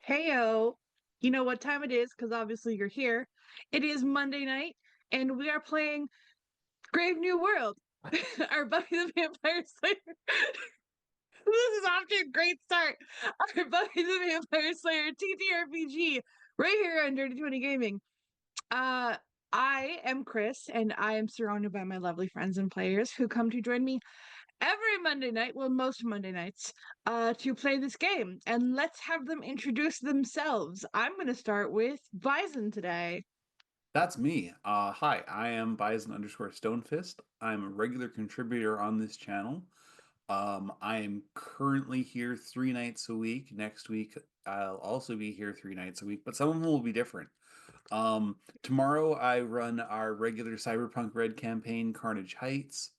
Heyo, you know what time it is because obviously you're here. It is Monday night, and we are playing Grave New World, our Buffy the Vampire Slayer. This is off to a great start. Our Buffy the Vampire Slayer TTRPG right here on Dirty 20 Gaming. Uh, I am Chris, and I am surrounded by my lovely friends and players who come to join me every Monday night, well, most Monday nights, to play this game. And let's have them introduce themselves. I'm going to start with Bison today. That's me. Hi, I am Bison underscore Stonefist. I'm a regular contributor on this channel. I am currently here 3 nights a week. Next week, I'll also be here 3 nights a week, but some of them will be different. Tomorrow, I run our regular Cyberpunk Red campaign, Carnage Heights.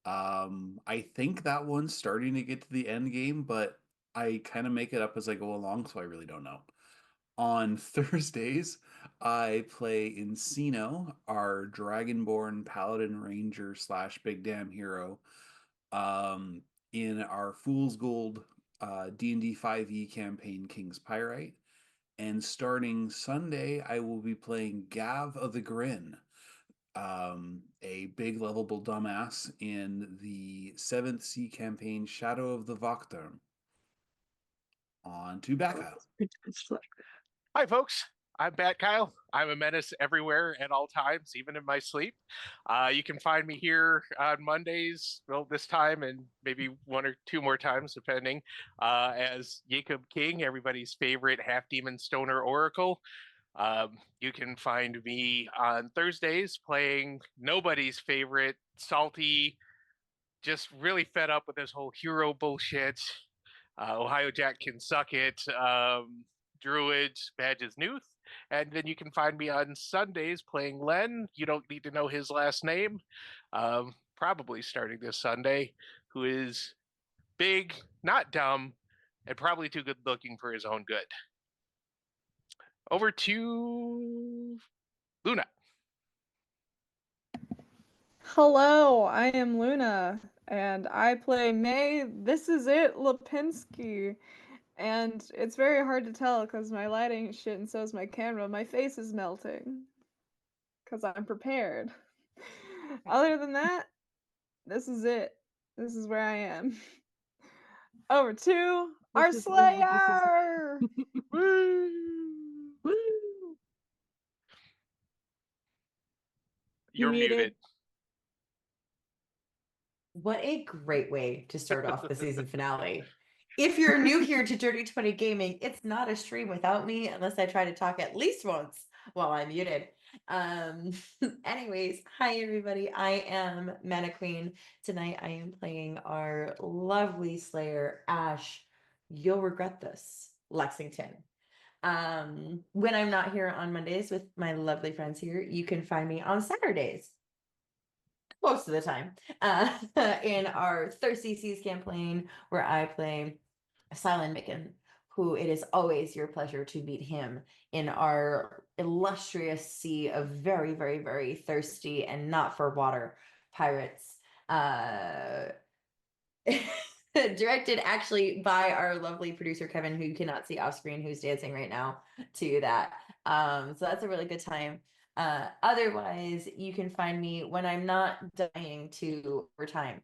I think that one's starting to get to the end game, but I kind of make it up as I go along, so I really don't know. On Thursdays, I play Encino, our Dragonborn Paladin Ranger slash Big Damn Hero, um, in our Fool's Gold D&D 5e campaign, King's Pyrite. And starting Sunday, I will be playing Gav of the Grin, a big lovable dumbass in the 7th C campaign, Shadow of the Vakhtern. On to Backup. Hi, folks. I'm Bat Kyle. I'm a menace everywhere at all times, even in my sleep. You can find me here on Mondays, well, this time and maybe one or two more times, depending, as Jacob King, everybody's favorite half demon stoner oracle. You can find me on Thursdays playing nobody's favorite salty, just really fed up with this whole hero bullshit. Ohio Jack can suck it. Druid Badges Newth. And then you can find me on Sundays playing Len. You don't need to know his last name. Probably starting this Sunday, who is big, not dumb, and probably too good looking for his own good. Over to Luna. Hello, I am Luna, and I play May. This is it, Lipinski. And it's very hard to tell because my lighting is shit and so is my camera. My face is melting because I'm prepared. Other than that, this is it. This is where I am. Over to our Slayer! Woo! You're muted. What a great way to start off the season finale. If you're new here to Dirty 20 Gaming, it's not a stream without me unless I try to talk at least once while I'm muted. Anyways, hi everybody. I am Mana Queen. Tonight I am playing our lovely Slayer, Ash. You'll regret this, Lexington. When I'm not here on Mondays with my lovely friends here, you can find me on Saturdays most of the time in our Thirsty Seas campaign, where I play Silent Micken, who it is always your pleasure to meet him in our illustrious sea of very, very, very thirsty and not for water pirates. Directed actually by our lovely producer Kevin, who you cannot see off screen, who's dancing right now to that. So that's a really good time. Otherwise, you can find me when I'm not dying to overtime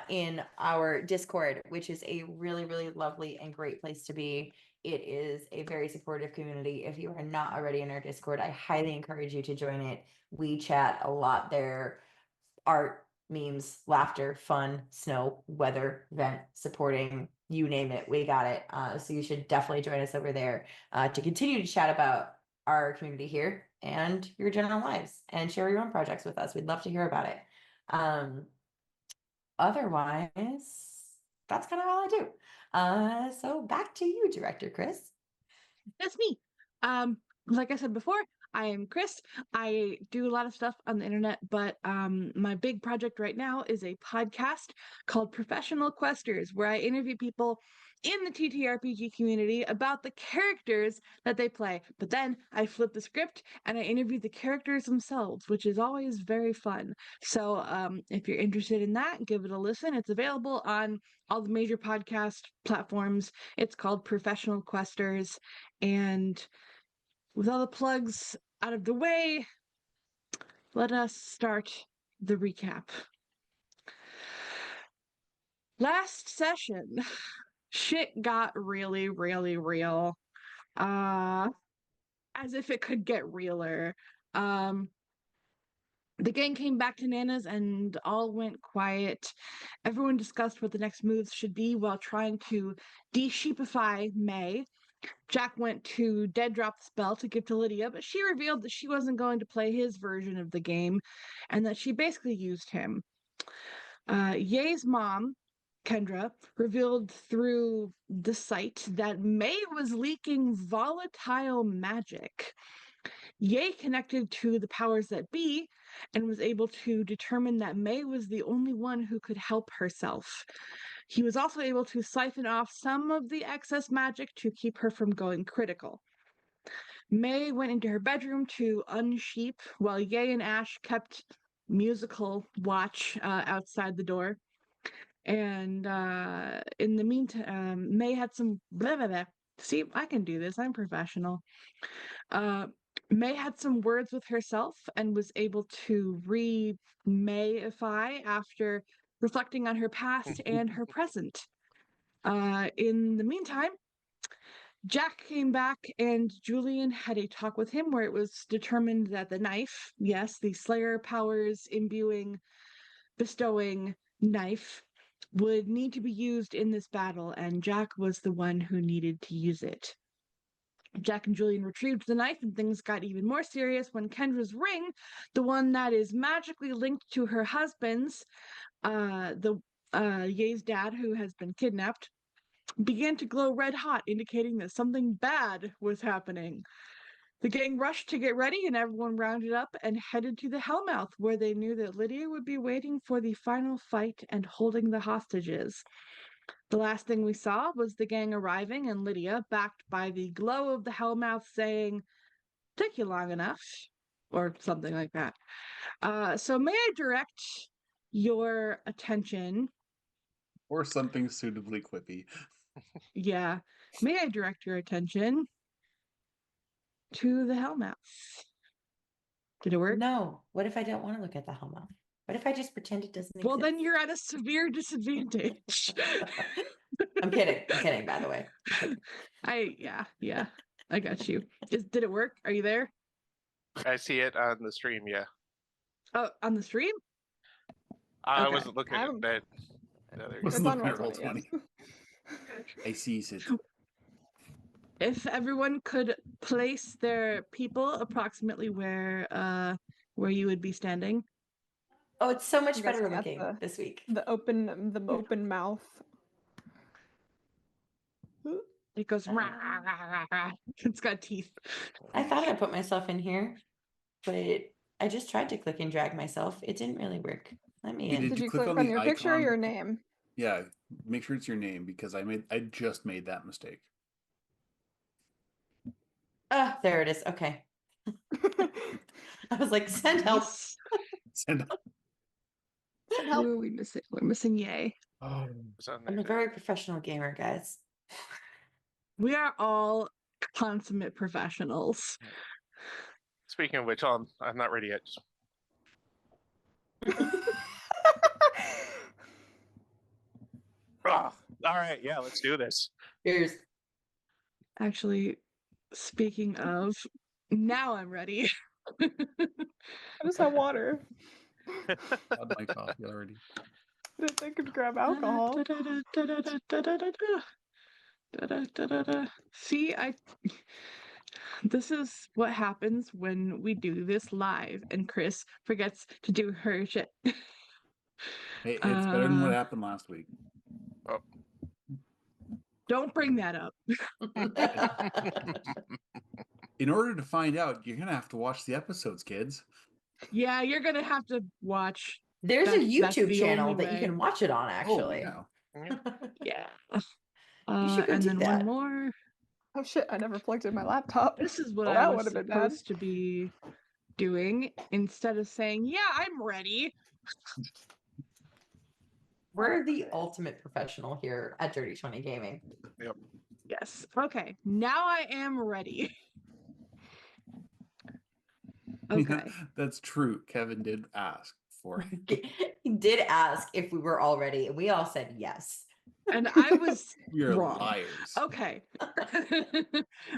in our Discord, which is a really, really lovely and great place to be. It is a very supportive community. If you are not already in our Discord, I highly encourage you to join it. We chat a lot there. Art, memes, laughter, fun, snow, weather, vent, supporting, you name it, we got it. So you should definitely join us over there to continue to chat about our community here and your general lives and share your own projects with us. We'd love to hear about it. Otherwise, that's kind of all I do. So back to you, Director Chris. That's me. Like I said before, I am Chris. I do a lot of stuff on the internet, but my big project right now is a podcast called Professional Questers, where I interview people in the TTRPG community about the characters that they play. But then I flip the script and I interview the characters themselves, which is always very fun. So if you're interested in that, give it a listen. It's available on all the major podcast platforms. It's called Professional Questers. And with all the plugs out of the way, let us start the recap. Last session, shit got really, really real. As if it could get realer. The gang came back to Nana's and all went quiet. Everyone discussed what the next moves should be while trying to de-sheepify May. Jack went to dead drop the spell to give to Lydia, but she revealed that she wasn't going to play his version of the game and that she basically used him. Ye's mom, Kendra, revealed through the site that May was leaking volatile magic. Ye connected to the powers that be and was able to determine that May was the only one who could help herself. He was also able to siphon off some of the excess magic to keep her from going critical. May went into her bedroom to unsheep while Ye and Ash kept musical watch outside the door. And in the meantime, May had some blah, blah, blah. See, I can do this. I'm professional. May had some words with herself and was able to re-Mayify after reflecting on her past and her present. In the meantime, Jack came back and Julian had a talk with him where it was determined that the knife, yes, the Slayer powers imbuing, bestowing knife, would need to be used in this battle, and Jack was the one who needed to use it. Jack and Julian retrieved the knife, and things got even more serious when Kendra's ring, the one that is magically linked to her husband's, Ye's dad, who has been kidnapped, began to glow red hot, indicating that something bad was happening. The gang rushed to get ready, and everyone rounded up and headed to the Hellmouth, where they knew that Lydia would be waiting for the final fight and holding the hostages. The last thing we saw was the gang arriving and Lydia, backed by the glow of the Hellmouth, saying, "Took you long enough," or something like that. So may I direct your attention? Or something suitably quippy. Yeah. May I direct your attention to the Hellmouth? Did it work? No. What if I don't want to look at the Hellmouth? What if I just pretend it doesn't Well, exist? then you're at a severe disadvantage. I'm kidding. I'm kidding, by the way. Yeah. I got you. Did it work? Are you there? I see it on the stream. Yeah, Oh, on the stream? I Okay. wasn't looking at that. No, there you Wasn't go. It's on looking at Roll20, Roll20. I sees it. If everyone could place their people approximately where you would be standing. Oh, it's so much I'm guessing better at looking the- this week. The open mouth. It goes rah, rah, rah, rah. It's got teeth. I thought I put myself in here, but I just tried to click and drag myself. It didn't really work. Let me Hey, in. Did Did you you click click on on the your picture or icon? your name? Yeah, make sure it's your name because I just made that mistake. Oh, there it is. Okay. I was like, send help. Yes. Send- Send Who help. are we missing? We're missing Yay. Oh, It's on I'm there a now. very professional gamer, guys. We are all consummate professionals. Speaking of which, I'm not ready yet. Ah, all right, yeah, let's do this. Here's Actually, speaking of, now I'm ready. I just have water. got my coffee already. Didn't think I'd grab alcohol. See, this is what happens when we do this live and Chris forgets to do her shit. Hey, it's better than what happened last week. Don't bring that up. In order to find out, you're gonna have to watch the episodes, kids. Yeah, you're gonna have to watch. There's a That's YouTube the channel only that you way. can watch it on, Oh actually. yeah. Yeah. Yeah. You should go And do then that. one more. Oh shit, I never plugged in my laptop. This is what Well, I that was would have been bad. supposed to be doing instead of saying, "Yeah, I'm ready." We're the ultimate professional here at Dirty 20 Gaming. Yes. Okay. Now I am ready. Okay. That's true. Kevin did ask for it. He did ask if we were all ready, and we all said yes. And I was You're wrong. liars. Okay.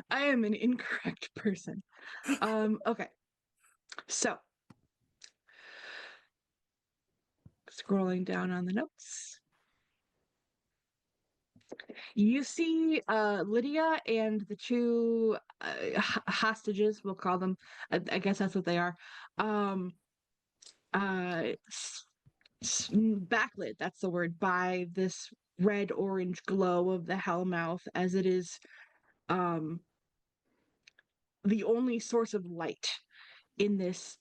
I am an incorrect person. Okay. So scrolling down on the notes. You see Lydia and the two hostages, we'll call them. I guess that's what they are. Backlit, that's the word, by this red orange glow of the Hellmouth, as it is the only source of light in this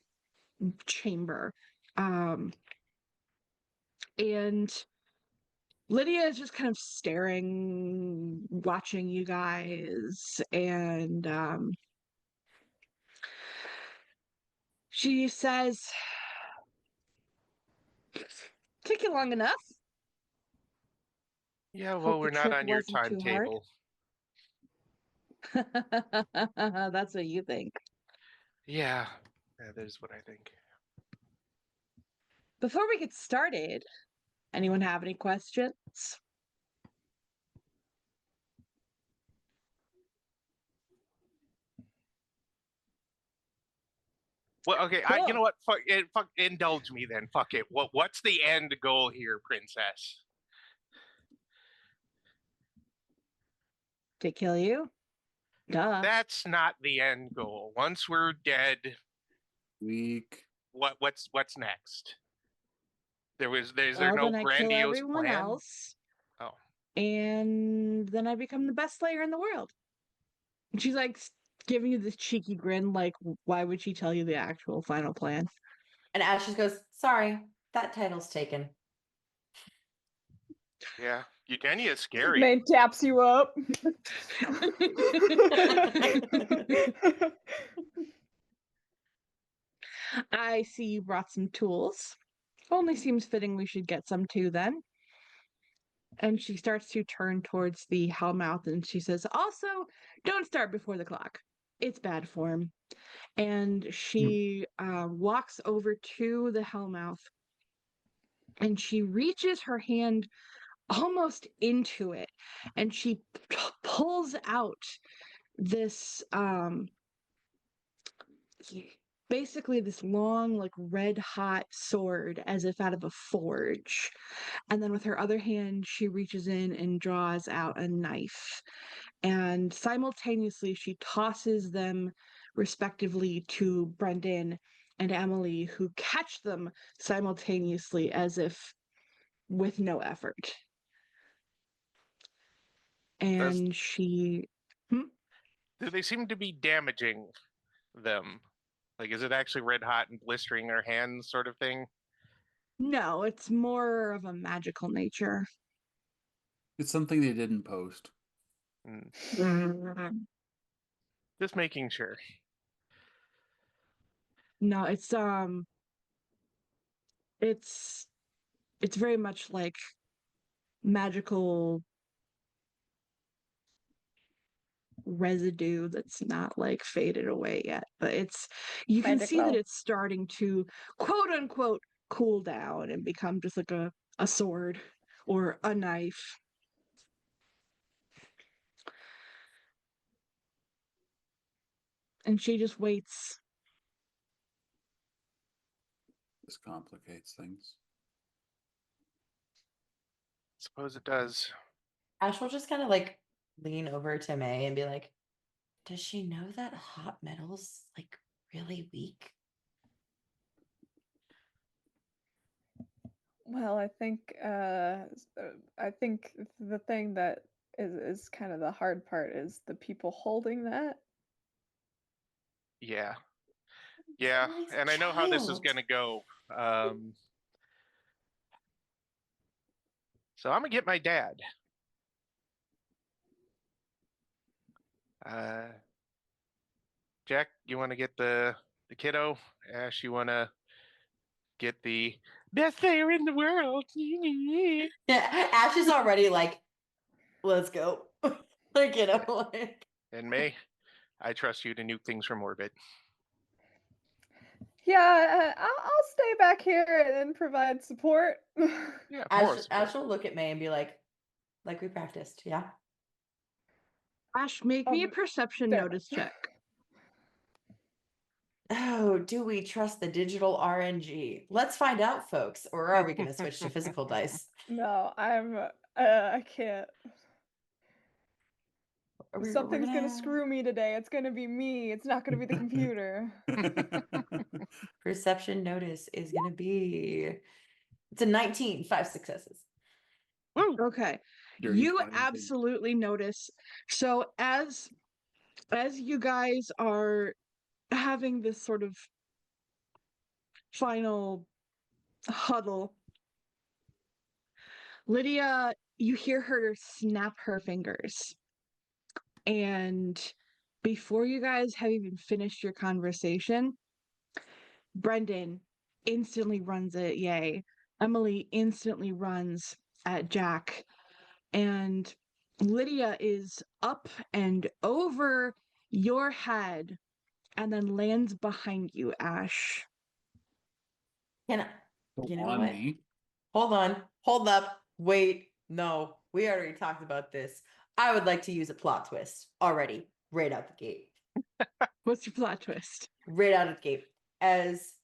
chamber. And Lydia is just kind of staring, watching you guys, and she says, "Took you long enough. Yeah, well, Hope the we're not trip on your wasn't too hard." timetable. That's what you think. Yeah, that is what I think. Before we get started, anyone have any questions? Well, okay, you Cool. know what? Fuck, indulge me then. Fuck it. What's the end goal here, princess? To kill you? Duh. That's not the end goal. Once we're dead, Weak. what's next? Is there Well, no then I kill grandiose everyone plan? else, Oh, and then I become the best slayer in the world. And she's like giving you this cheeky grin, like, why would she tell you the actual final plan? And Ash just goes, sorry, that title's taken. yeah. Eugenia is scary. May taps you up. I see you brought some tools. Only seems fitting we should get some too then. And she starts to turn towards the Hellmouth and she says, also, don't start before the clock. It's bad form. And she walks over to the Hellmouth and she reaches her hand almost into it and she pulls out this basically this long, like red hot sword as if out of a forge. And then with her other hand, she reaches in and draws out a knife. And simultaneously, she tosses them respectively to Brendan and Emily, who catch them simultaneously as if with no effort. And she. Do they seem to be damaging them? Like, is it actually red hot and blistering their hands, sort of thing? No, it's more of a magical nature. It's something they didn't post. Just making sure. No, it's very much like magical residue that's not like faded away yet, but you can Magic see that glow. it's starting to quote unquote cool down and become just like a sword or a knife. And she just waits. This complicates things. Suppose it does. Ash will just kind of like lean over to May and be like, does she know that hot metal's like really weak? Well, I think the thing that is kind of the hard part is the people holding that. Yeah. Yeah, He's a and I know how this is child. gonna go. So I'm gonna get my dad. Jack, you want to get the kiddo? Ash, you want to get the best player in the world? Yeah, Ash is already like, let's go. Like, you know, like, And May, I trust you to nuke things from orbit. Yeah, I'll stay back here and provide support. Yeah, Ash, more support. Ash will look at May and be like we practiced, yeah. Ash, make me a perception fair notice enough. check. Oh, do we trust the digital RNG? Let's find out, folks. Or are we going to switch to physical dice? No, I can't. Are If we, we're something's gonna gonna screw me today, it's gonna be me. It's not gonna be the computer. perception notice is gonna be it's a 19, 5 successes. Woo! Okay. Dirty You 20 thing. absolutely notice. So as you guys are having this sort of final huddle, Lydia, you hear her snap her fingers. And before you guys have even finished your conversation, Brendan instantly runs at Yay. Emily instantly runs at Jack. And Lydia is up and over your head and then lands behind you, Ash. Can I, So you know on what? me. Hold on, hold up, wait, no, we already talked about this. I would like to use a plot twist already, right out the gate. What's your plot twist? Right out of the gate. As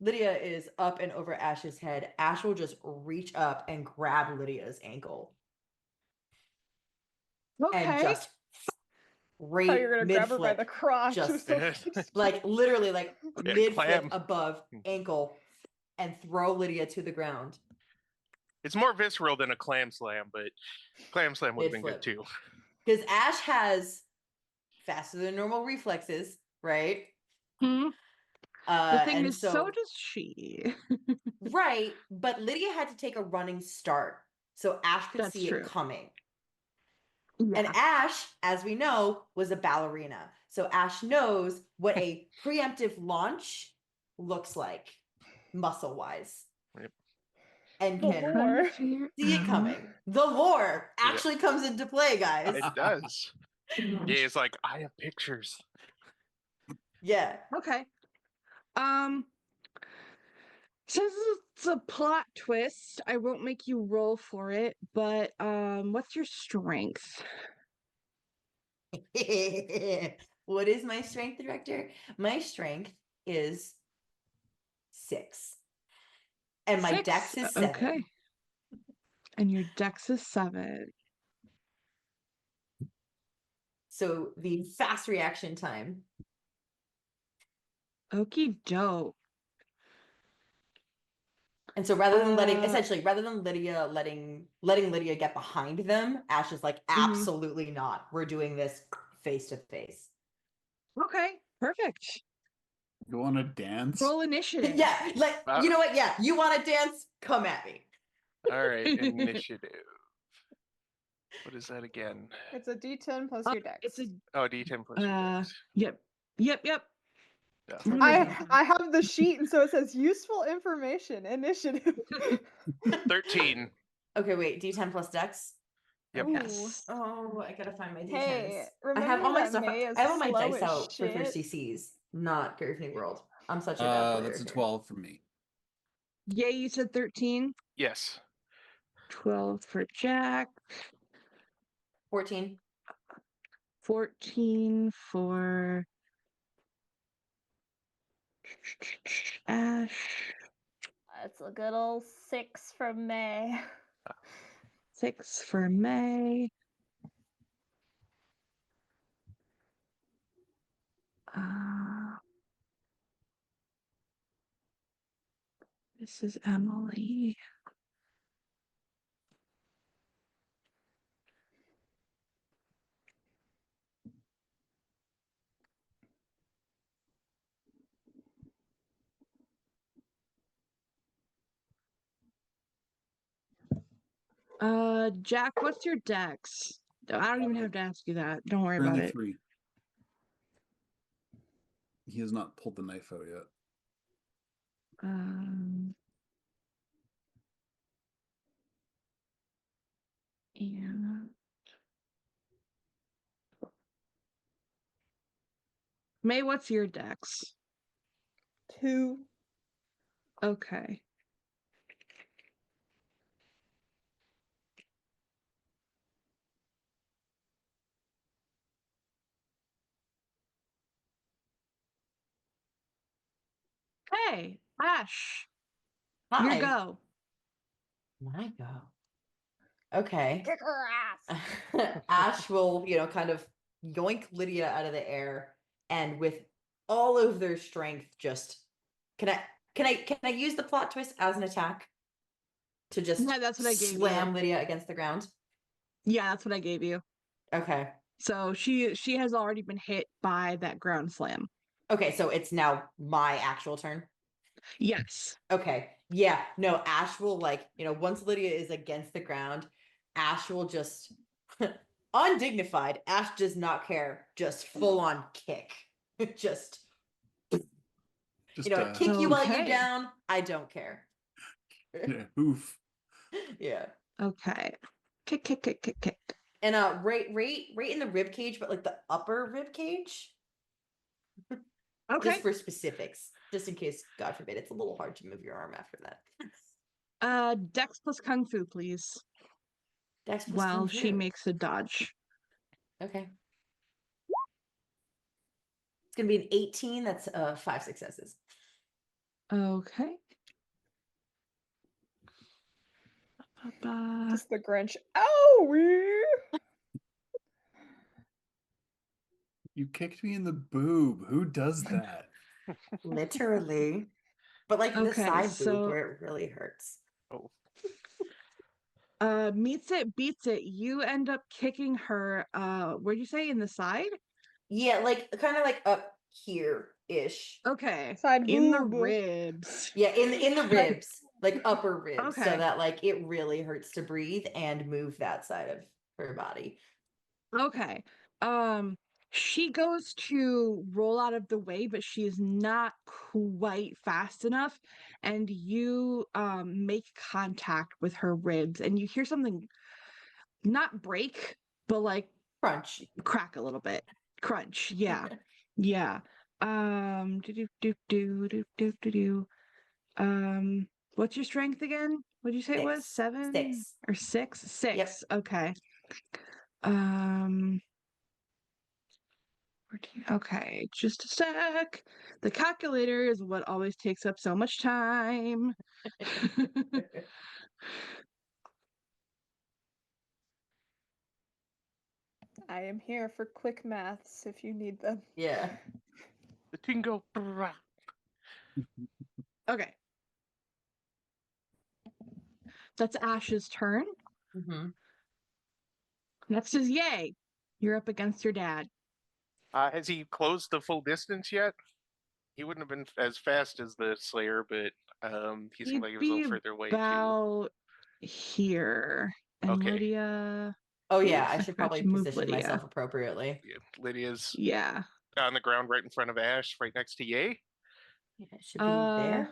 Lydia is up and over Ash's head, Ash will just reach up and grab Lydia's ankle and Okay. just Thought right you were gonna mid grab her by flip, the crotch or just something. like literally like Yeah, mid flip clam. above ankle and throw Lydia to the ground. It's more visceral than a clam slam, but clam slam would have been good Mid-flip. too. Because Ash has faster than normal reflexes, right? Hmm. The thing And is, so so does she. right, but Lydia had to take a running start, so Ash could That's see true. it coming. Yeah. And Ash, as we know, was a ballerina. So Ash knows what a preemptive launch looks like, muscle wise. Yep. And The can lore. Figure see it out. coming. The lore Yeah. actually comes into play, guys. It does. Yeah, it's like I have pictures. Yeah. Okay. Since it's a plot twist, I won't make you roll for it, but what's your strength? What is my strength, director? My strength is 6. And my 6. dex is 7. Okay. And your dex is 7. So the fast reaction time. Okie doke. And so rather than Uh, rather than Lydia letting Lydia get behind them, Ash is like, absolutely not. We're doing this face to face. Okay, perfect. You want to dance? Roll initiative. Yeah, like you know what? Yeah, you want to dance? Come at me. All right, initiative. What is that again? It's a D10 plus your dex. It's a Oh, D10 plus your dex. yep. Yep. Yeah. I have the sheet, and so it says useful information initiative. 13. Okay, wait. D10 plus dex. Yep. Ooh. Yes. Oh, I gotta find my D10s. Hey, I have all my remember stuff. that May is I have all my slow dice as out for shit? Thirsty Seas, not Grave New World. I'm such a bad player. That's a here. 12 for me. Yay, you said 13. Yes. 12 for Jack. 14. 14 for Ash. That's a good old 6 from May. 6 for May. This is Emily. Jack, what's your dex? I don't even have to ask you that. Don't worry about Currently it. 3. He has not pulled the knife out yet. Um, and May, what's your dex? 2. Okay. Hey, Ash, your Hi. go. My go. Okay. Kick her ass. Ash will, kind of yoink Lydia out of the air, and with all of their strength, just can I use the plot twist as an attack to just Yeah, that's what I gave slam you. Lydia against the ground? Yeah, that's what I gave you. Okay. So she has already been hit by that ground slam. Okay, so it's now my actual turn. Yes. Okay. Yeah. No, Ash will once Lydia is against the ground, Ash will just undignified. Ash does not care. Just full on kick. Just Just kick you while you're Okay. down. I don't care. yeah, oof. Yeah. Okay. Kick, kick, kick, kick, kick. And right in the rib cage, but like the upper rib cage. Okay. Just for specifics. Just in case, God forbid, it's a little hard to move your arm after that. Dex plus Kung Fu, please. Dex plus While Kung she Fu. makes a dodge. Okay. It's gonna be an 18. That's 5 successes. Okay. Ba-ba. Just the Grinch. Oh, You kicked me in the boob. Who does that? Literally. But like the Okay, side boob so where it really hurts. Oh, meets it, beats it. You end up kicking her, where'd you say, in the side? Yeah, like kind of like up here ish. Okay. Side In the boob. ribs. Yeah, in the ribs, like upper ribs, so Okay. that like it really hurts to breathe and move that side of her body. Okay. She goes to roll out of the way, but she is not quite fast enough, and you make contact with her ribs, and you hear something not break, but like Crunch. crack a little bit. Crunch. Yeah. Yeah. Do do do do do do do do. What's your strength again? What'd you say it was? 6. 7 6. or 6? 6. Yep. Okay. Um 14. Okay, just a sec. The calculator is what always takes up so much time. I am here for quick maths if you need them. Yeah. the tingo. Brah. Okay. That's Ash's turn. Mm-hmm. Next is Yay. You're up against your dad. Has he closed the full distance yet? He wouldn't have been as fast as the Slayer, but he seemed He'd like he was a be little further away too. about here. And Okay. Lydia. Oh yeah, Oops, I I should forgot probably to move position Lydia. myself appropriately. Yeah, Lydia's Yeah. on the ground right in front of Ash, right next to Yay. Yeah, it should be there.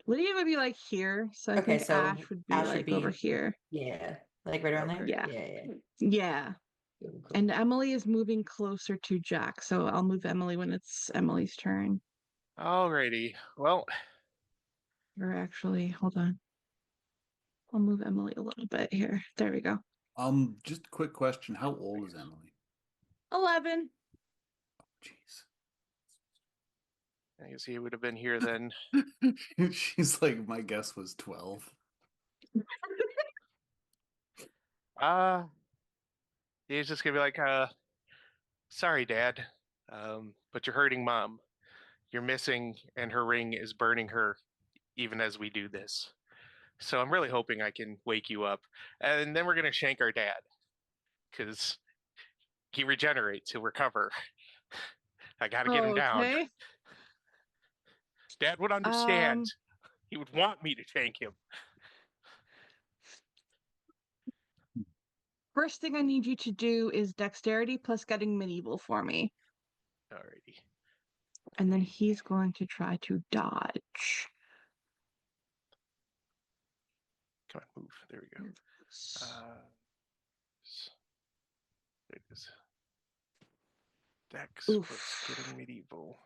Lydia would be like here, so I Okay, think so Ash would be Ash would like over be- here. Yeah. Like right around there? Okay. Yeah. Yeah. Yeah. Cool, cool. And Emily is moving closer to Jack, so I'll move Emily when it's Emily's turn. Alrighty. Well, Or actually, hold on. I'll move Emily a little bit here. There we go. Just a quick question. How old is Emily? 11. Jeez. I guess he would have been here then. She's like, my guess was 12. He's just gonna be like, sorry, Dad, but you're hurting Mom. You're missing, and her ring is burning her, even as we do this. So I'm really hoping I can wake you up, and then we're gonna shank our dad, because he regenerates. He'll recover. I gotta get him down. Okay. Dad would understand. He would want me to shank him. first thing I need you to do is dexterity plus getting medieval for me. Alrighty. And then he's going to try to dodge. Come on, move. There we go. There it is. Dex Oof. plus getting medieval.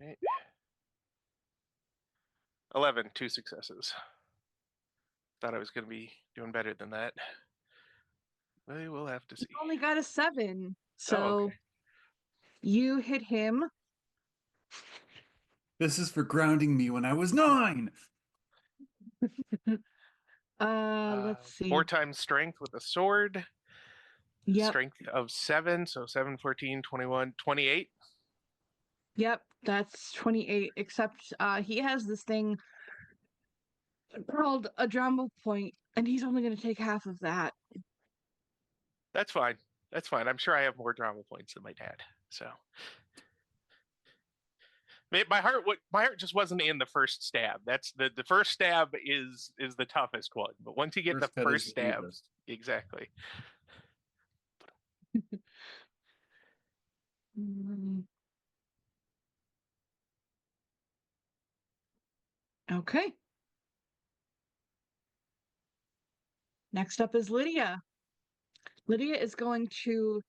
Alright. 11, 2 successes. Thought I was going to be doing better than that. We will have to see. You only got a 7. Oh, So okay. you hit him. This is for grounding me when I was 9. Let's see. 4 times strength with a sword. Yep. Strength of 7, so 7, 14, 21, 28. Yep, that's 28, except he has this thing called a drama point, and he's only going to take half of that. That's fine. That's fine. I'm sure I have more drama points than my dad. So my heart just wasn't in the first stab. That's the first stab is the toughest one. But once you get First the cut is first the stab, easiest. exactly. Mm. Okay. Next up is Lydia. Lydia is going to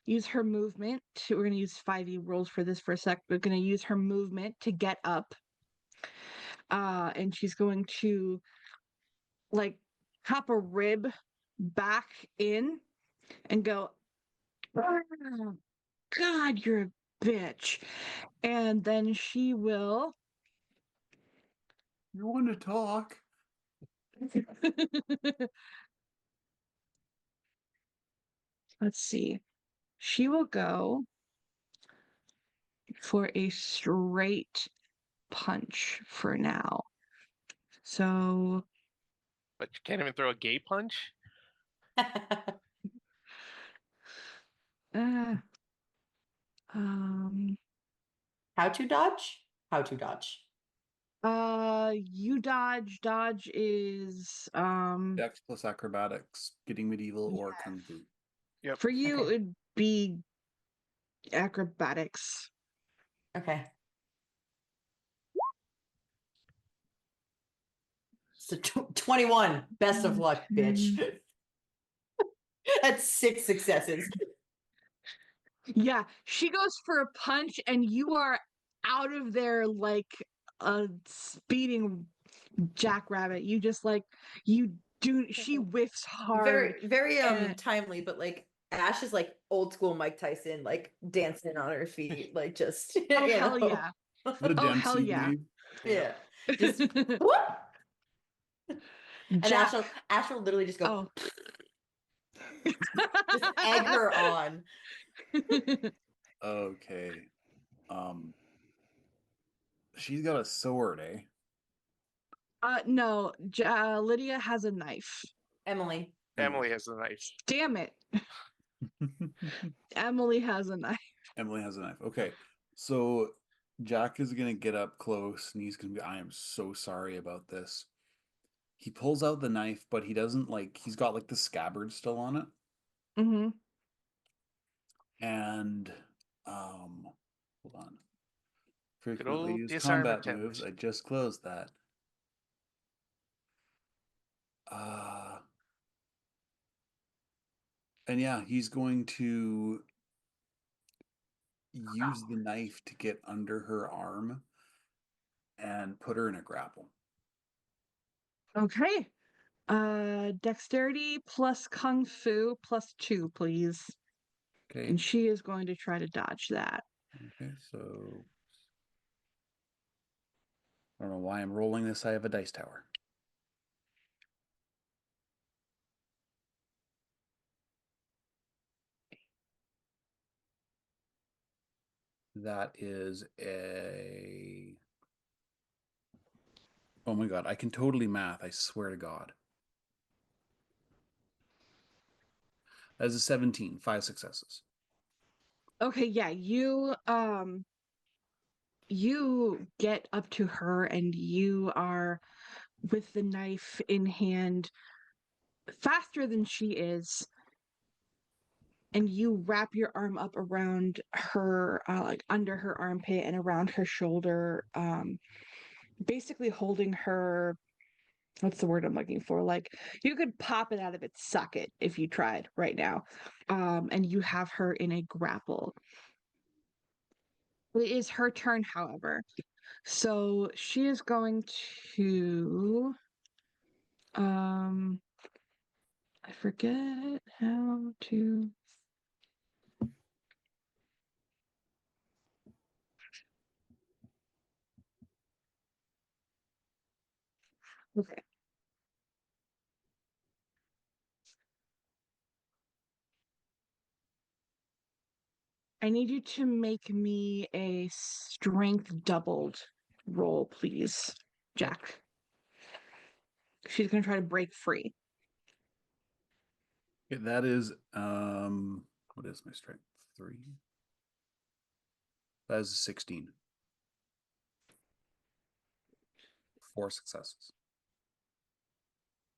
use her movement to, we're going to use 5e rules for this for a sec. We're going to use her movement to get up. And she's going to like hop a rib back in and go, "Oh, God, you're a bitch." And then she will You want to talk? let's see. She will go for a straight punch for now. So, But you can't even throw a gay punch. uh, um, How to dodge? How to dodge. you dodge. Dodge is Dex plus acrobatics, getting medieval, or kung fu. Yep. for you Okay. it'd be acrobatics. Okay. So 21. Best of luck, bitch. That's 6 successes. Yeah, she goes for a punch, and you are out of there like a speeding jackrabbit. You just like you do. She whiffs hard. Very, very and- timely, but like Ash is like old school Mike Tyson, like dancing on her feet, like just Oh you hell know. yeah! The Oh hell Dempsey yeah! wave. Yeah. Just whoop! And Jack. Ash will literally just go Oh. just egg her on. Okay. She's got a sword, eh? No, Lydia has a knife. Emily. Emily has the knife. Damn it. Emily has a knife. Emily has a knife. Okay. So Jack is gonna get up close and he's gonna be, I am so sorry about this. He pulls out the knife, but he doesn't he's got like the scabbard still on it. Mm-hmm. And hold on. Frequently old use disarm combat attempt. moves. I just closed that. And yeah, he's going to use the knife to get under her arm and put her in a grapple. Okay. Dexterity plus Kung Fu plus 2, please. Okay. And she is going to try to dodge that. Okay, so I don't know why I'm rolling this. I have a dice tower. That is a... Oh my god, I can totally math, I swear to God. That's a 17, 5 successes. Okay, yeah, you get up to her and you are with the knife in hand, faster than she is, and you wrap your arm up around her, like under her armpit and around her shoulder, basically holding her. What's the word I'm looking for? Like, you could pop it out of its socket if you tried right now. And you have her in a grapple. It is her turn, however. So she is going to I forget how to. Okay. I need you to make me a strength doubled roll, please, Jack. She's gonna try to break free. Okay, that is what is my strength? 3. That is a 16. 4 successes.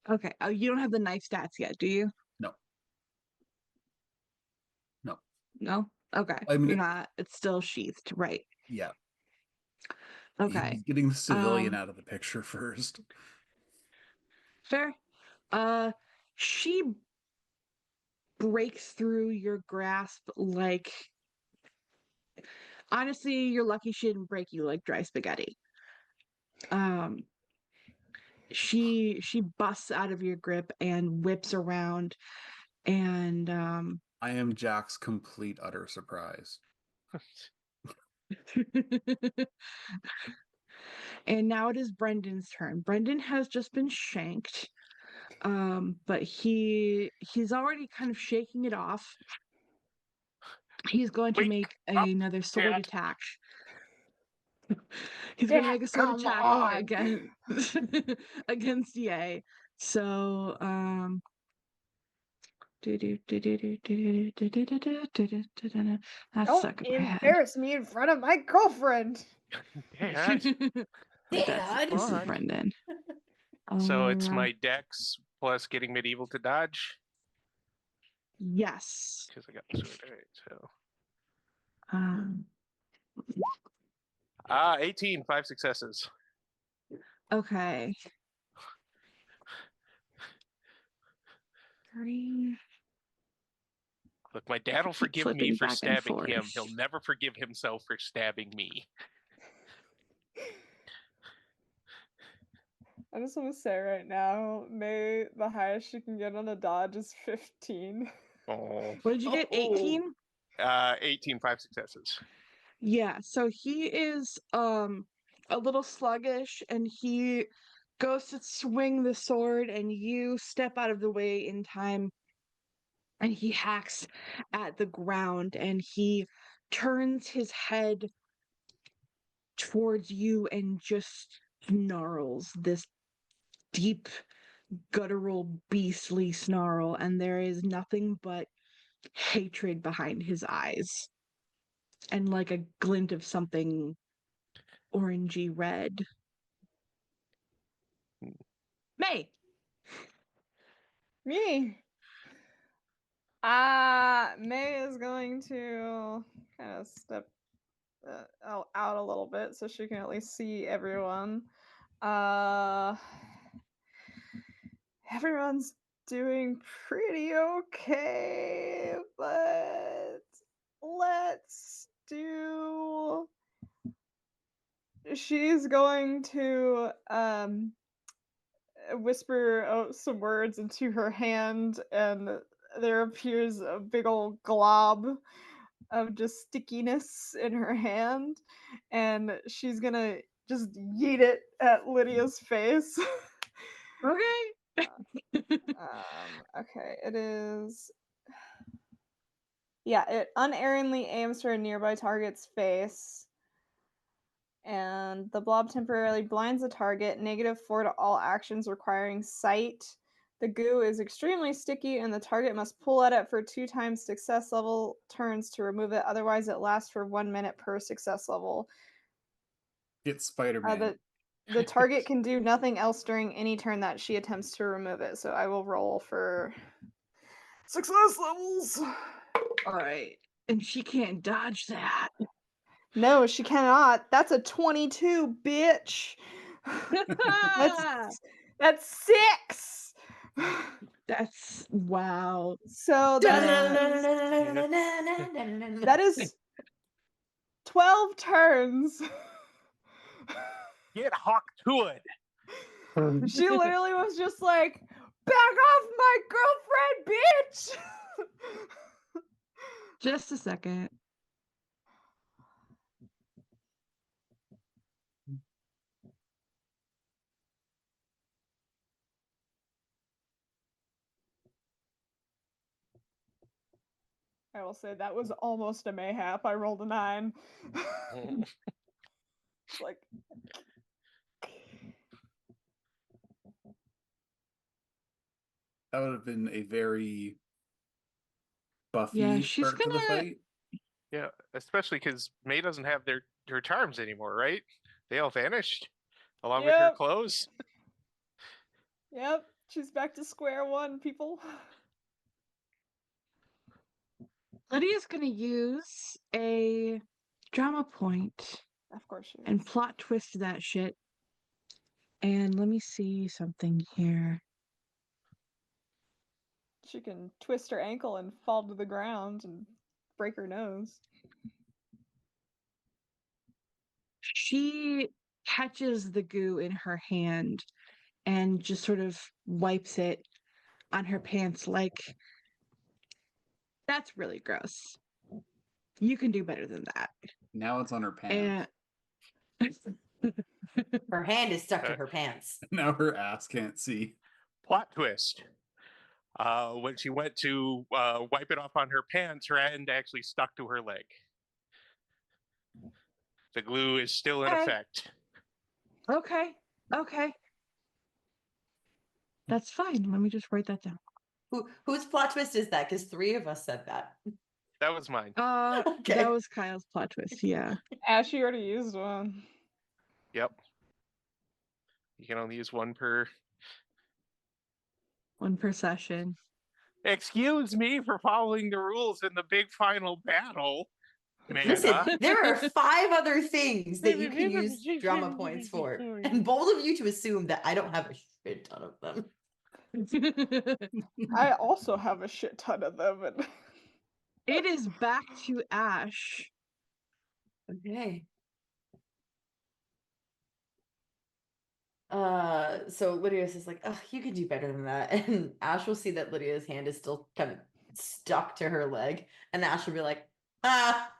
Okay. Oh, you don't have the knife stats yet, do you? No. No. No? Okay. I mean, You're not. It's still sheathed, right? Yeah. Okay. He's getting the civilian out of the picture first. Fair. She breaks through your grasp like, honestly, you're lucky she didn't break you like dry spaghetti. She busts out of your grip and whips around, and I am Jack's complete utter surprise. and now it is Brendan's turn. Brendan has just been shanked. But he's already kind of shaking it off. He's going to Wake make up, another sword Dad. attack. He's going to make a sword Come attack on. against against Ye. So that's Don't stuck in my head. embarrass me in front of my girlfriend. Dad. This Dad. is What? Brendan. So it's my dex plus getting medieval to dodge Yes. because I got the sword. All right, so Um, 18, 5 successes. okay. 30. Look, my dad will Keep forgive me flipping for back and stabbing him. He'll forth. never forgive himself for stabbing me. I just want to say right now, May, the highest she can get on a dodge is 15. Oh. What did you get? 18? 18, 5 successes. Yeah, so he is a little sluggish, and he goes to swing the sword, and you step out of the way in time, and he hacks at the ground, and he turns his head towards you and just snarls this deep, guttural, beastly snarl, and there is nothing but hatred behind his eyes and like a glint of something orangey red. May. Me. May is going to kind of step out a little bit so she can at least see everyone. Everyone's doing pretty okay, but let's do. She's going to whisper some words into her hand, and there appears a big old glob of just stickiness in her hand, and she's gonna just yeet it at Lydia's face. Okay. Okay, it is. Yeah, it unerringly aims for a nearby target's face. And the blob temporarily blinds the target, -4 to all actions requiring sight. The goo is extremely sticky, and the target must pull at it for 2 times success level turns to remove it. Otherwise, it lasts for 1 minute per success level. It's Spider-Man. The target can do nothing else during any turn that she attempts to remove it. So I will roll for success levels. All right. And she can't dodge that. No, she cannot. That's a 22, bitch. That's 6. That's wow. So that is 12 turns. Get Hawk to it. She literally was just like, back off my girlfriend, bitch. Just a second. I will say that was almost a mayhap. I rolled a 9. It's like, That would have been a very Buffy Yeah, she's start to the gonna- fight. Yeah, especially because May doesn't have her charms anymore, right? They all vanished along with her Yep. clothes. yep, she's back to square one, people. Lydia's gonna use a drama point Of course she is. and plot twist that shit. And let me see something here. She can twist her ankle and fall to the ground and break her nose. She catches the goo in her hand and just sort of wipes it on her pants like, that's really gross. You can do better than that. Now it's on her pants. And Her hand is stuck to her pants. Now her ass can't see. Plot twist. When she went to wipe it off on her pants, her hand actually stuck to her leg. The glue is still in Okay. effect. okay. That's fine. Let me just write that down. Whose plot twist is that? Because 3 of us said that. That was mine. Okay. That was Kyle's plot twist. Yeah. Ashley already used one. Yep. You can only use one per. One per session. Excuse me for following the rules in the big final battle. Listen, Amanda. there are 5 other things that you can use drama points for. And bold of you to assume that I don't have a shit ton of them. I also have a shit ton of them. And It is back to Ash. Okay. So Lydia's is like, oh, you can do better than that. And Ash will see that Lydia's hand is still kind of stuck to her leg. And Ash will be like, ah,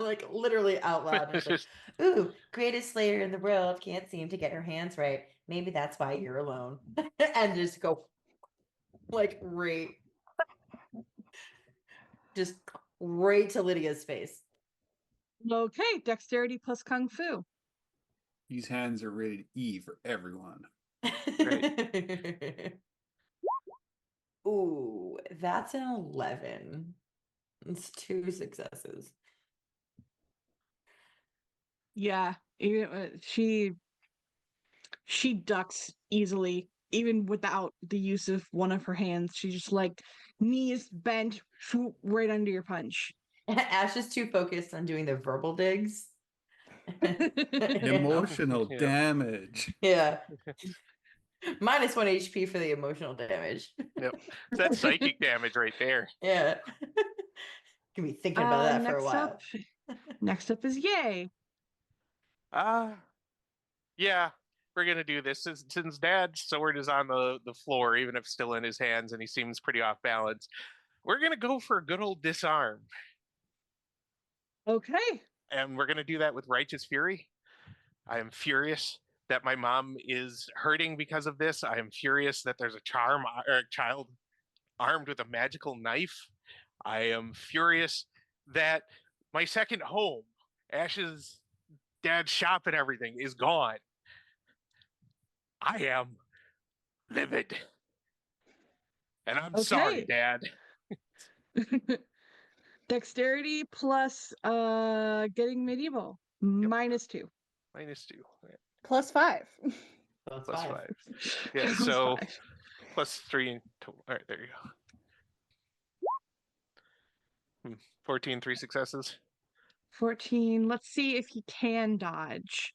like literally out loud. And it's like, ooh, greatest slayer in the world can't seem to get her hands right. Maybe that's why you're alone. And just go like just right to Lydia's face. Okay, dexterity plus kung fu. These hands are rated E for everyone. Ooh, that's an 11. It's 2 successes. Yeah, she ducks easily, even without the use of one of her hands. She just like knees bent, swoop right under your punch. Ash is too focused on doing the verbal digs. Emotional Yeah. damage. Yeah. -1 HP for the emotional damage. Yep. That's psychic damage right there. Yeah. Can be thinking about that for a while. Next up is Yay. Yeah, we're gonna do this. Since Dad's sword is on the floor, even if still in his hands, and he seems pretty off balance, we're gonna go for a good old disarm. Okay. And we're gonna do that with Righteous Fury. I am furious that my mom is hurting because of this. I am furious that there's a child armed with a magical knife. I am furious that my second home, Ash's dad's shop and everything, is gone. I am livid. And I'm sorry, Okay. Dad. Dexterity plus getting medieval. -2. -2. +5. Plus Plus 5. 5. Yeah, Plus so 5. plus 3 in total. All right, there you go. 14, 3 successes. 14. Let's see if he can dodge.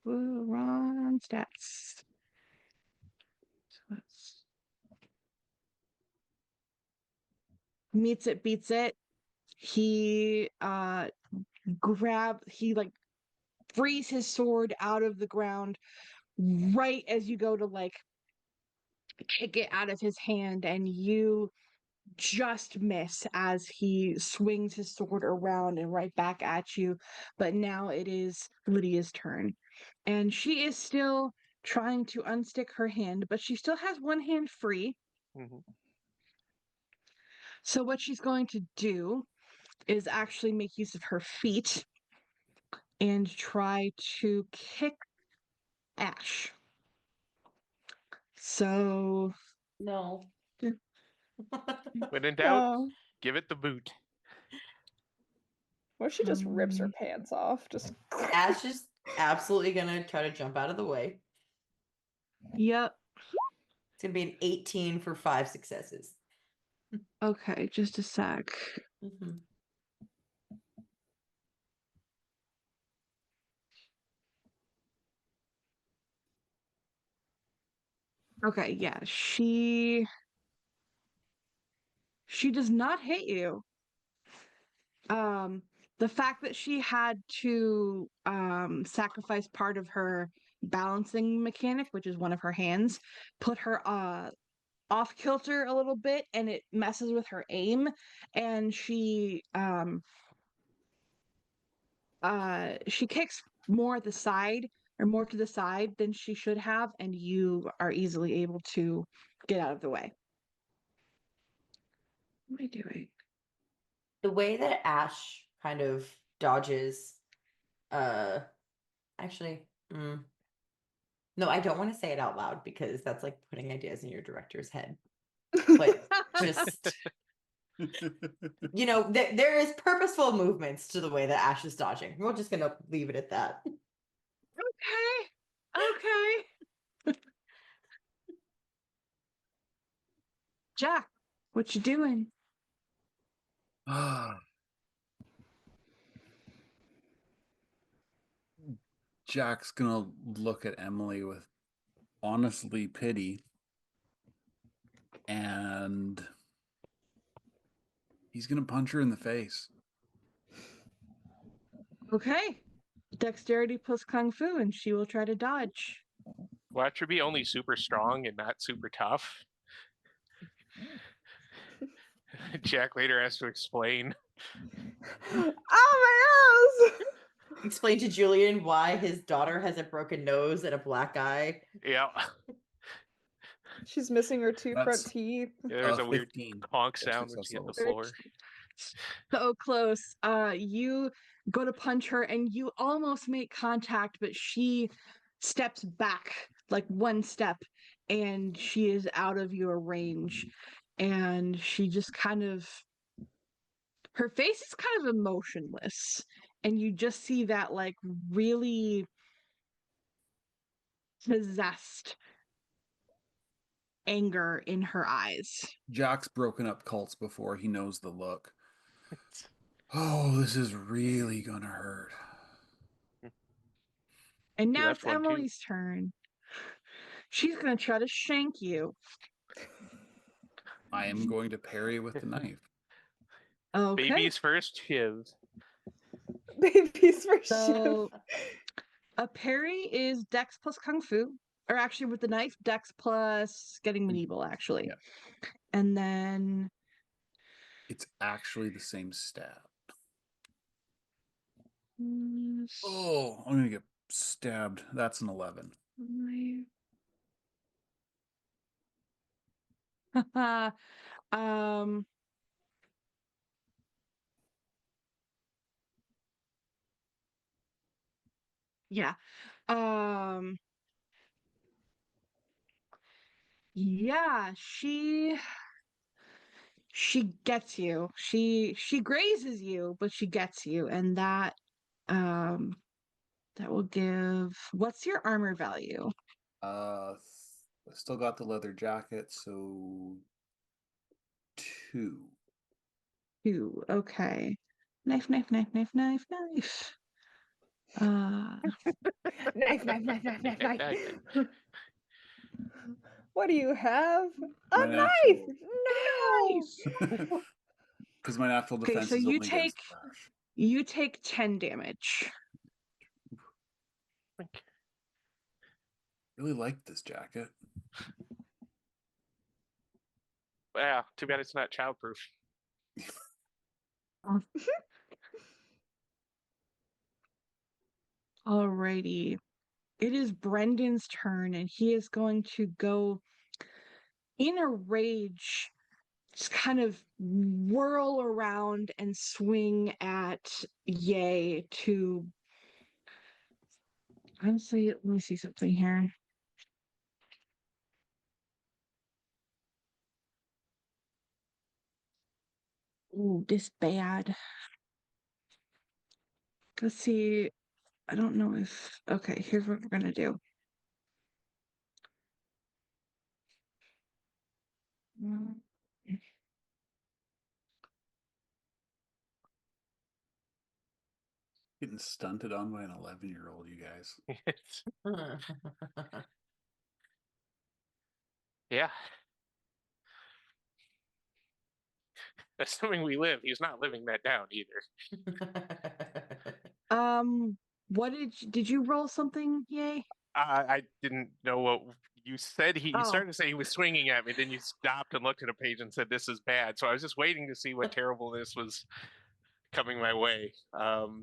Ooh, wrong stats. So that's meets it, beats it. He he like frees his sword out of the ground right as you go to like kick it out of his hand, and you just miss as he swings his sword around and right back at you. But now it is Lydia's turn, and she is still trying to unstick her hand, but she still has one hand free. Hmm. So what she's going to do is actually make use of her feet and try to kick Ash. So No. When in doubt, Oh. give it the boot. What if she just rips her Um, pants off? Just Ash is absolutely gonna try to jump out of the way. yep. It's gonna be an 18 for 5 successes. Okay, just a sec. Mhm. Okay, yeah, she does not hit you. The fact that she had to sacrifice part of her balancing mechanic, which is one of her hands, put her off kilter a little bit, and it messes with her aim, and she kicks more at the side or more to the side than she should have, and you are easily able to get out of the way. What am I doing? The way that Ash kind of dodges, uh, actually, no, I don't want to say it out loud because that's like putting ideas in your director's head. But just, you know, there is purposeful movements to the way that Ash is dodging. We're just gonna leave it at that. Okay. Jack, what you doing? Jack's gonna look at Emily with honestly pity, and he's gonna punch her in the face. Okay. Dexterity plus kung fu, and she will try to dodge. Watch her be only super strong and not super tough. Jack later has to explain. Oh my ass! Explain to Julian why his daughter has a broken nose and a black eye. Yeah. She's missing her 2 front That's teeth. There's a weird 15 honk for sound when she hit the successful. floor. So close. You go to punch her, and you almost make contact, but she steps back like one step, and she is out of your range. And she just kind of, her face is kind of emotionless, and you just see that like really possessed anger in her eyes. Jack's broken up cults before. He knows the look. Oh, this is really gonna hurt. And He now left it's one too. Emily's turn. She's gonna try to shank you. I am going to parry with the knife. Okay. Baby's first shiv. Babies for So a parry is Dex plus Kung Fu, or actually with the knife, Dex plus getting medieval, actually. Yeah. And then It's actually the same stat. mm, Oh, I'm gonna get stabbed. That's an 11. um, yeah. Um, yeah, she gets you. She grazes you, but she gets you, and um that will give. What's your armor value? I still got the leather jacket, so 2. 2. Okay. Knife, knife, knife, knife, knife, knife. Knife, knife, knife, knife, knife, knife. Okay. What do you have? A My knife! natural- No! Because my natural Okay, defense so is you only against slash. you take 10 damage. Really like this jacket. Yeah, too bad it's not childproof. Alrighty. It is Brendan's turn, and he is going to go in a rage, just kind of whirl around and swing at Yay to. Honestly, let me see something here. Ooh, this bad. Let's see. I don't know if. Okay, here's what we're gonna do. Mm, Getting stunted on by an 11-year-old, you guys. Yeah. Assuming we live, he's not living that down either. What did you roll something? Yay. I didn't know what you said. You Oh. started to say he was swinging at me, then you stopped and looked at a page and said, "This is bad." So I was just waiting to see what terribleness was coming my way.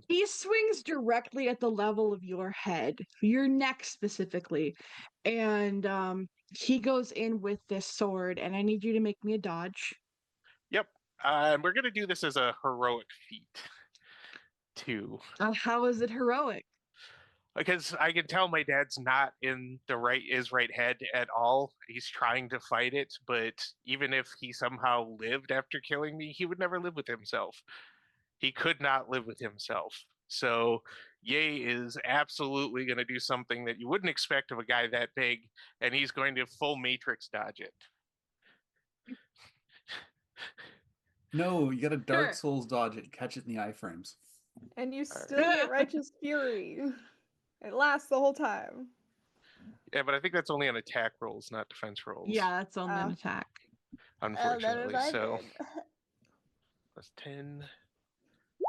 He swings directly at the level of your head, your neck specifically. And he goes in with this sword, and I need you to make me a dodge. Yep. And we're gonna do this as a heroic feat too, How is it heroic? because I can tell my dad's not in his right head at all. He's trying to fight it, but even if he somehow lived after killing me, he would never live with himself. He could not live with himself. So Ye is absolutely going to do something that you wouldn't expect of a guy that big, and he's going to full matrix dodge it. No, you gotta Dark Sure. Souls dodge it, catch it in the iframes. And you Alright. still get Righteous Fury. It lasts the whole time. Yeah, but I think that's only on attack rolls, not defense rolls. Yeah, that's only an Oh. attack. Unfortunately. I So did. that's 10.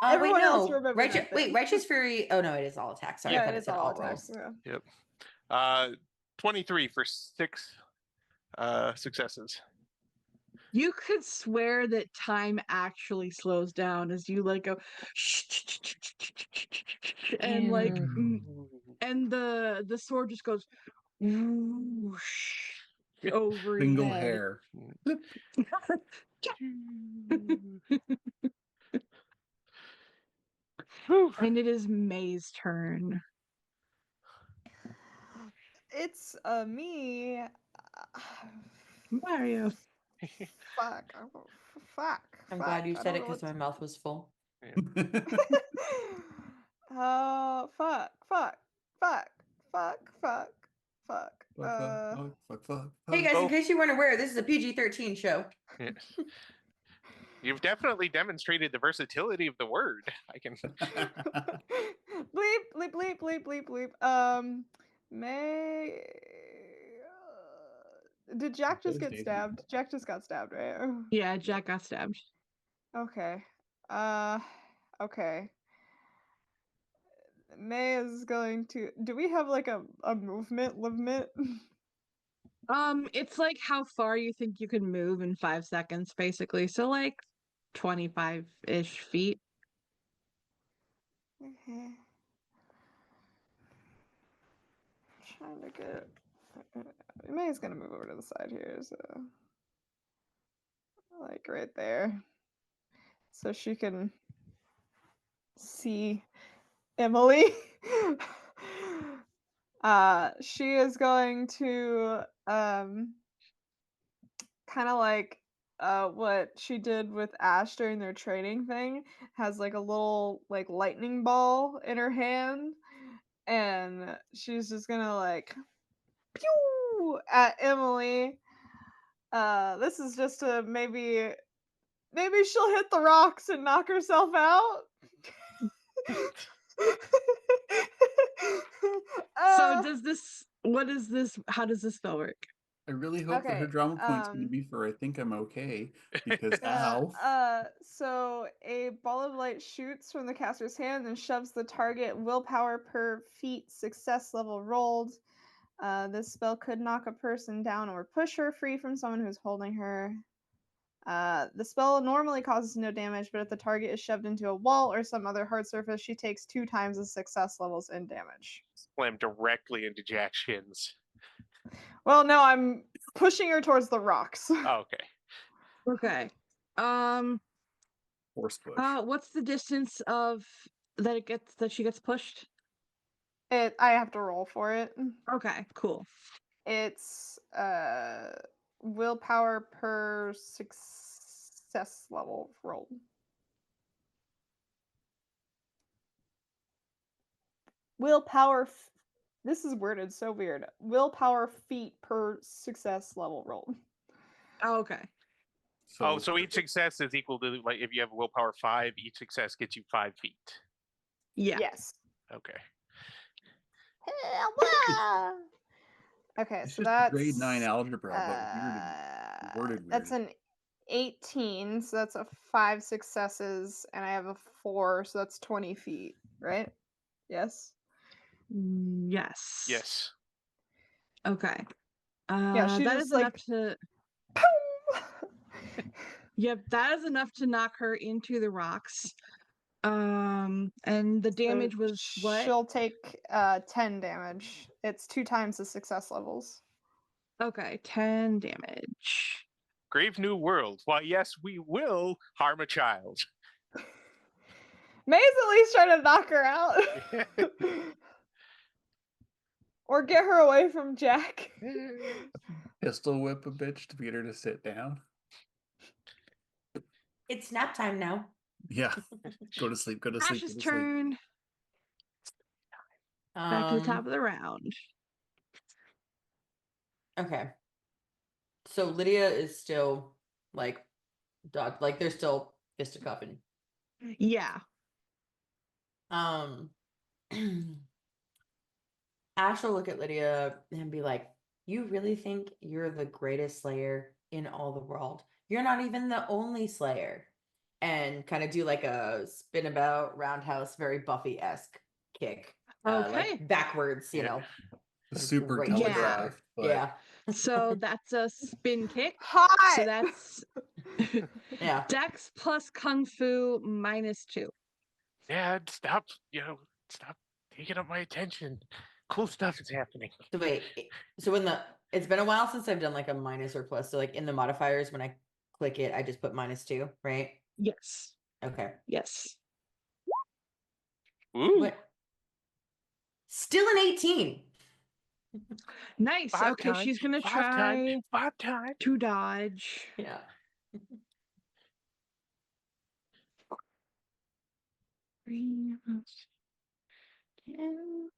Wait, Everyone else no. remember that Wait, thing. Righteous Fury. Oh no, it is all attack. Sorry, I Yeah, thought it it is said all all rolls. attacks. Yeah. Yep. 23 for 6 successes. You could swear that time actually slows down as you like go and like and the sword just goes whoosh over your Single head. hair. And it is May's turn. It's me. Mario. Fuck. Fuck. I'm glad you I said don't it know because what my mouth was full. fuck. Hey guys, Oh. in case you weren't aware, this is a PG-13 show. Yeah. You've definitely demonstrated the versatility of the word. I can. bleep. May. Did Jack just get stabbed? Jack just got stabbed, right? Yeah, Jack got stabbed. Okay. Okay. May is going to. Do we have like a movement limit? It's like how far you think you can move in 5 seconds, basically. So like 25-ish feet. Okay. Trying to get. May's gonna move over to the side here, so like right there, so she can see Emily. She is going to kind of like what she did with Ash during their training thing, has like a little like lightning ball in her hand, and she's just gonna like pew at Emily. This is just to maybe she'll hit the rocks and knock herself out. So Uh, does this? What is this? How does this spell work? I really hope that her Okay, drama point's going to be for "I think I'm okay" because yeah, ow. so a ball of light shoots from the caster's hand and shoves the target. Willpower per feat success level rolled. This spell could knock a person down or push her free from someone who's holding her. The spell normally causes no damage, but if the target is shoved into a wall or some other hard surface, she takes 2 times the success levels in damage. Slam directly into Jack's shins. Well, no, I'm pushing her towards the rocks. Oh, okay. Okay. Force push. What's the distance of that she gets pushed? I have to roll for it. Okay, cool. It's willpower per success level rolled. Willpower. This is worded so weird. Willpower feet per success level rolled. Oh, okay. So each success is equal to, like, if you have willpower 5, each success gets you 5 feet. Yeah. Yes. Okay. Okay, It's so just that's grade 9 algebra, but worded that's weird. an 18, so that's a 5 successes, and I have a 4, so that's 20 feet, right? Yes. Yes. Yes. Okay. Yeah, she that just is like enough to. Yep, that is enough to knock her into the rocks. And the damage was what? She'll take 10 damage. It's 2 times the success levels. Okay, 10 damage. Grave New World. Why, yes, we will harm a child. May's at least trying to knock her out. Or get her away from Jack. Pistol whip a bitch to get her to sit down. It's nap time now. Yeah. Go to sleep. Go to sleep. Ash's Go to sleep. turn. Back to the top of the round. Okay. So Lydia is still like dog, like they're still fisticuffing. Yeah. Ash will look at Lydia and be like, "You really think you're the greatest slayer in all the world? You're not even the only slayer." And kind of do like a spin about roundhouse, very Buffy-esque kick. Okay. Like backwards, you Yeah. know. Super Great. telegraphed. But Yeah. So that's a spin kick. Hot! So that's Yeah. Dex plus Kung Fu -2. Dad, stop taking up my attention. Cool stuff is happening. So wait, so it's been a while since I've done like a minus or plus. So like in the modifiers, when I click it, I just put -2, right? Yes. Okay. Yes. Ooh. What? Still an 18. Nice. Five Okay, time, she's gonna five try time. to dodge. Yeah. Three, 10,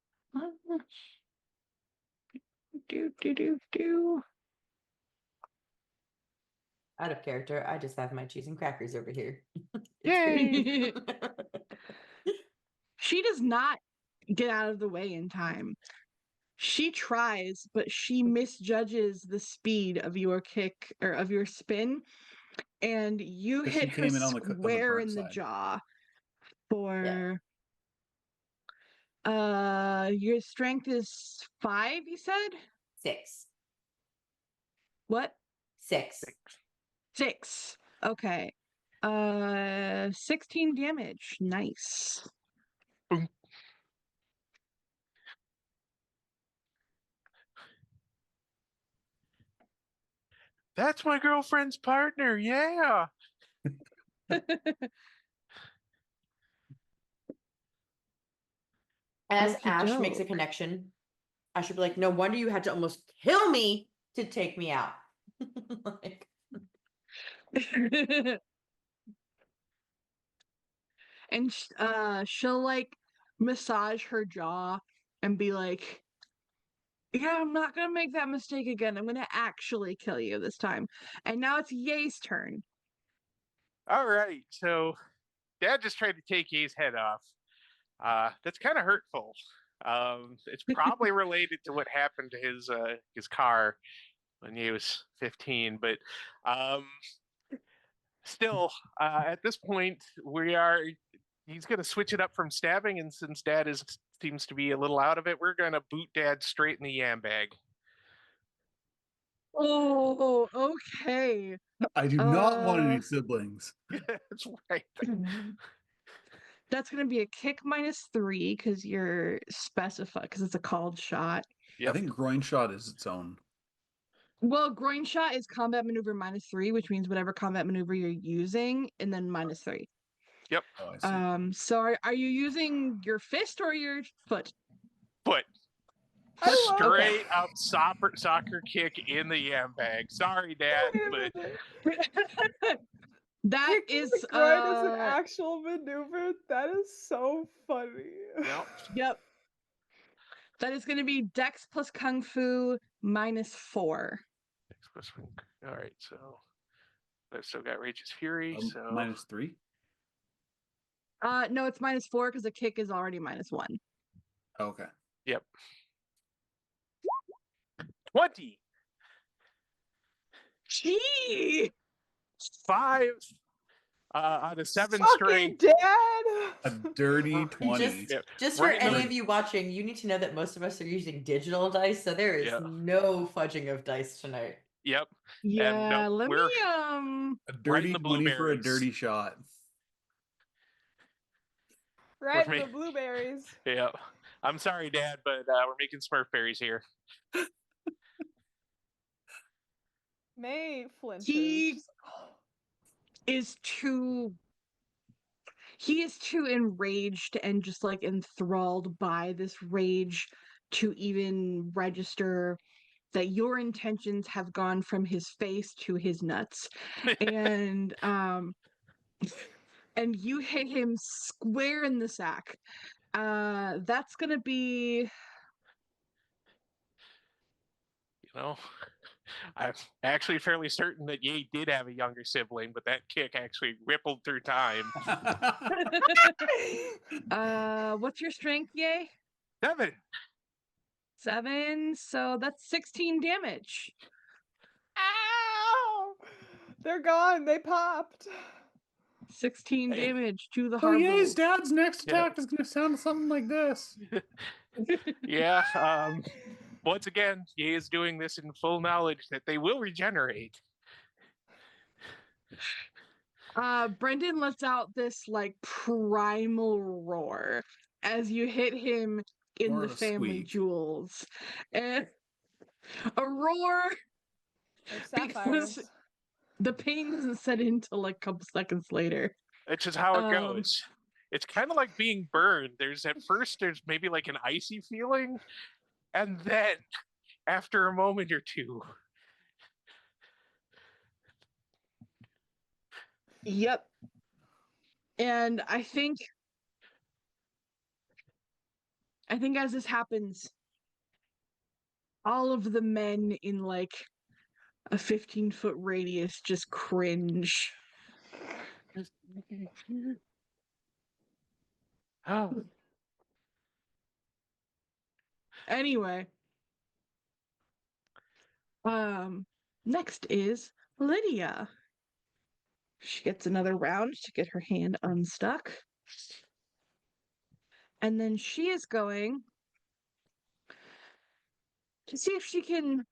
do. Out of character, I just have my cheese and crackers over here. Yay! She does not get out of the way in time. She tries, but she misjudges the speed of your kick or of your spin, and you 'cause she hit her came in on the square burnt in the side. jaw for Yeah. your strength is 5, you said? 6. What? 6. 6. Okay. 16 damage. Nice. Boom. That's my girlfriend's partner. Yeah. As Okey Ash makes a doke. connection, I should be like, "No wonder you had to almost kill me to take me out." Like, And she'll like massage her jaw and be like, yeah, I'm not gonna make that mistake again. I'm gonna actually kill you this time. And now it's Ye's turn. All right, so Dad just tried to take Ye's head off. That's kind of hurtful. It's probably related to what happened to his car when he was 15, but um, still, at this point, he's going to switch it up from stabbing, and since Dad seems to be a little out of it, we're going to boot Dad straight in the yam bag. Oh, okay. I do not want any siblings. That's right. That's gonna be a kick -3 because you're specified because it's a called shot. I think groin shot is its own. Well, groin shot is combat maneuver -3, which means whatever combat maneuver you're using, and then -3. Yep. Oh, I see. So are you using your fist or your foot? Foot. I love Straight up soccer kick in the yam bag. Sorry, Dad, but That Kicking is the groin is an actual maneuver. That is so funny. yep. yep. That is going to be Dex plus Kung Fu -4. All right, so I've still got Rage's Fury. So -3. No, it's -4 because the kick is already -1. Okay. yep. 20. Gee! 5 on a 7 Fucking strength. Dad! A dirty 20. Just for Right in any the- of you watching, you need to know that most of us are using digital dice, so there is Yeah. no fudging of dice tonight. Yep. Yeah, no, let we're- me A Right dirty in the 20 for a blueberries. dirty shot. Right in me. the blueberries. Yeah. I'm sorry, Dad, but we're making Smurf berries here. May flinches. He is too enraged and just like enthralled by this rage to even register that your intentions have gone from his face to his nuts. And and you hit him square in the sack. That's gonna be I'm actually fairly certain that Ye did have a younger sibling, but that kick actually rippled through time. what's your strength, Yay? 7. 7, so that's 16 damage. Ow! They're gone. They popped. 16 Hey. damage to the So hard Ye's dad's next Yeah. attack is going to sound something like this. Yeah. Once again, Ye is doing this in full knowledge that they will regenerate. Brendan lets out this like primal roar as you hit him in More the of a family squeak. jewels. And a roar Like sapphires. because the pain doesn't set in till like a couple seconds later. It's just how it Um, goes. It's kind of like being burned. There's maybe like an icy feeling, and then after a moment or two, Yep. And I think as this happens, all of the men in like a 15-foot radius just cringe. oh, Anyway. Next is Lydia. She gets another round to get her hand unstuck. And then she is going to see if she can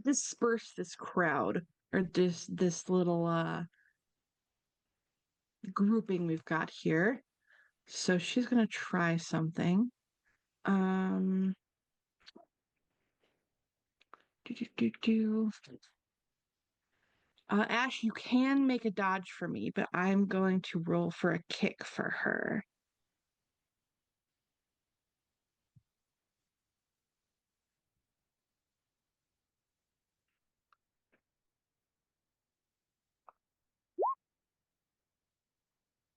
disperse this crowd or this little grouping we've got here. So she's gonna try something. Ash, you can make a dodge for me, but I'm going to roll for a kick for her.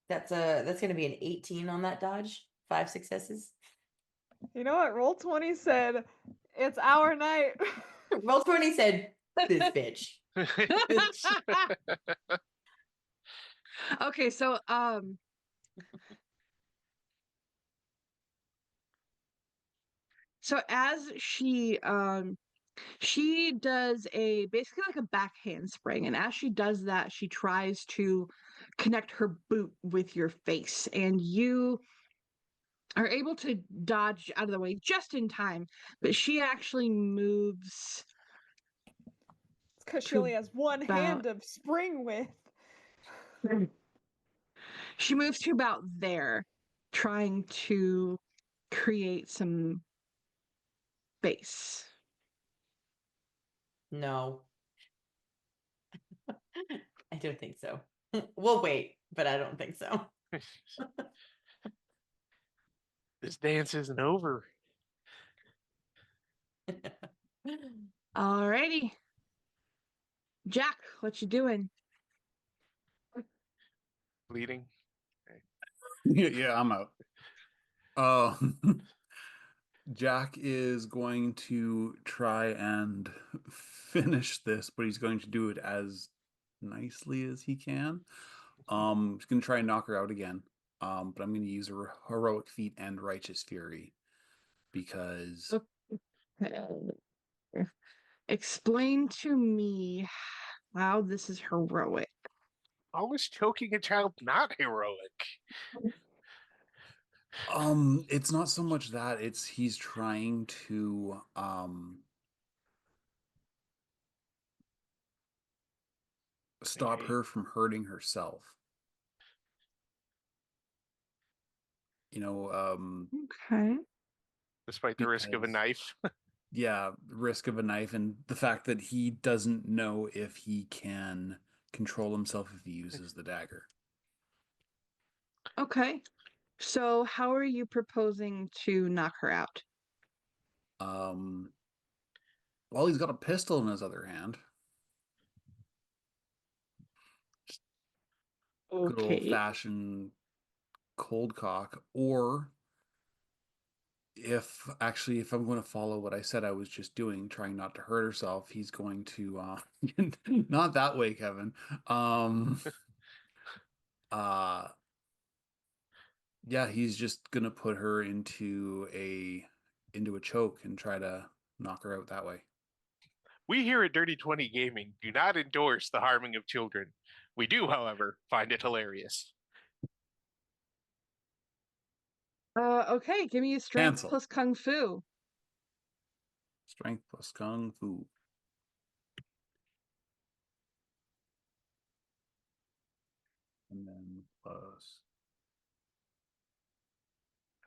That's gonna be an 18 on that dodge. 5 successes. You know what? Roll 20 said it's our night. Roll 20 said this bitch. Okay, so as she does a basically like a back handspring, and as she does that, she tries to connect her boot with your face, and you are able to dodge out of the way just in time, but she actually moves It's because she To only has one hand of spring with. she moves to about there, trying to create some space. No. I don't think so. We'll wait, but I don't think so. This dance isn't over. Alrighty. Jack, what you doing? Bleeding. Yeah, I'm out. Uh, Jack is going to try and finish this, but he's going to do it as nicely as he can. He's going to try and knock her out again. But I'm going to use a heroic feat and righteous fury because Explain to me how this is heroic. How is choking a child not heroic? it's not so much that, it's he's trying to stop Okay. her from hurting herself. You know, Okay. Despite the risk of a because- knife. yeah, risk of a knife and the fact that he doesn't know if he can control himself if he uses the dagger. Okay. So how are you proposing to knock her out? Well, he's got a pistol in his other hand. Good old Okay. fashioned cold cock. Or if I'm going to follow what I said I was just doing, trying not to hurt herself, he's going to not that way, Kevin. Yeah, he's just gonna put her into a choke and try to knock her out that way. We here at Dirty 20 Gaming do not endorse the harming of children. We do, however, find it hilarious. Okay, give me a strength Cancel. plus kung fu. Strength plus kung fu. And then plus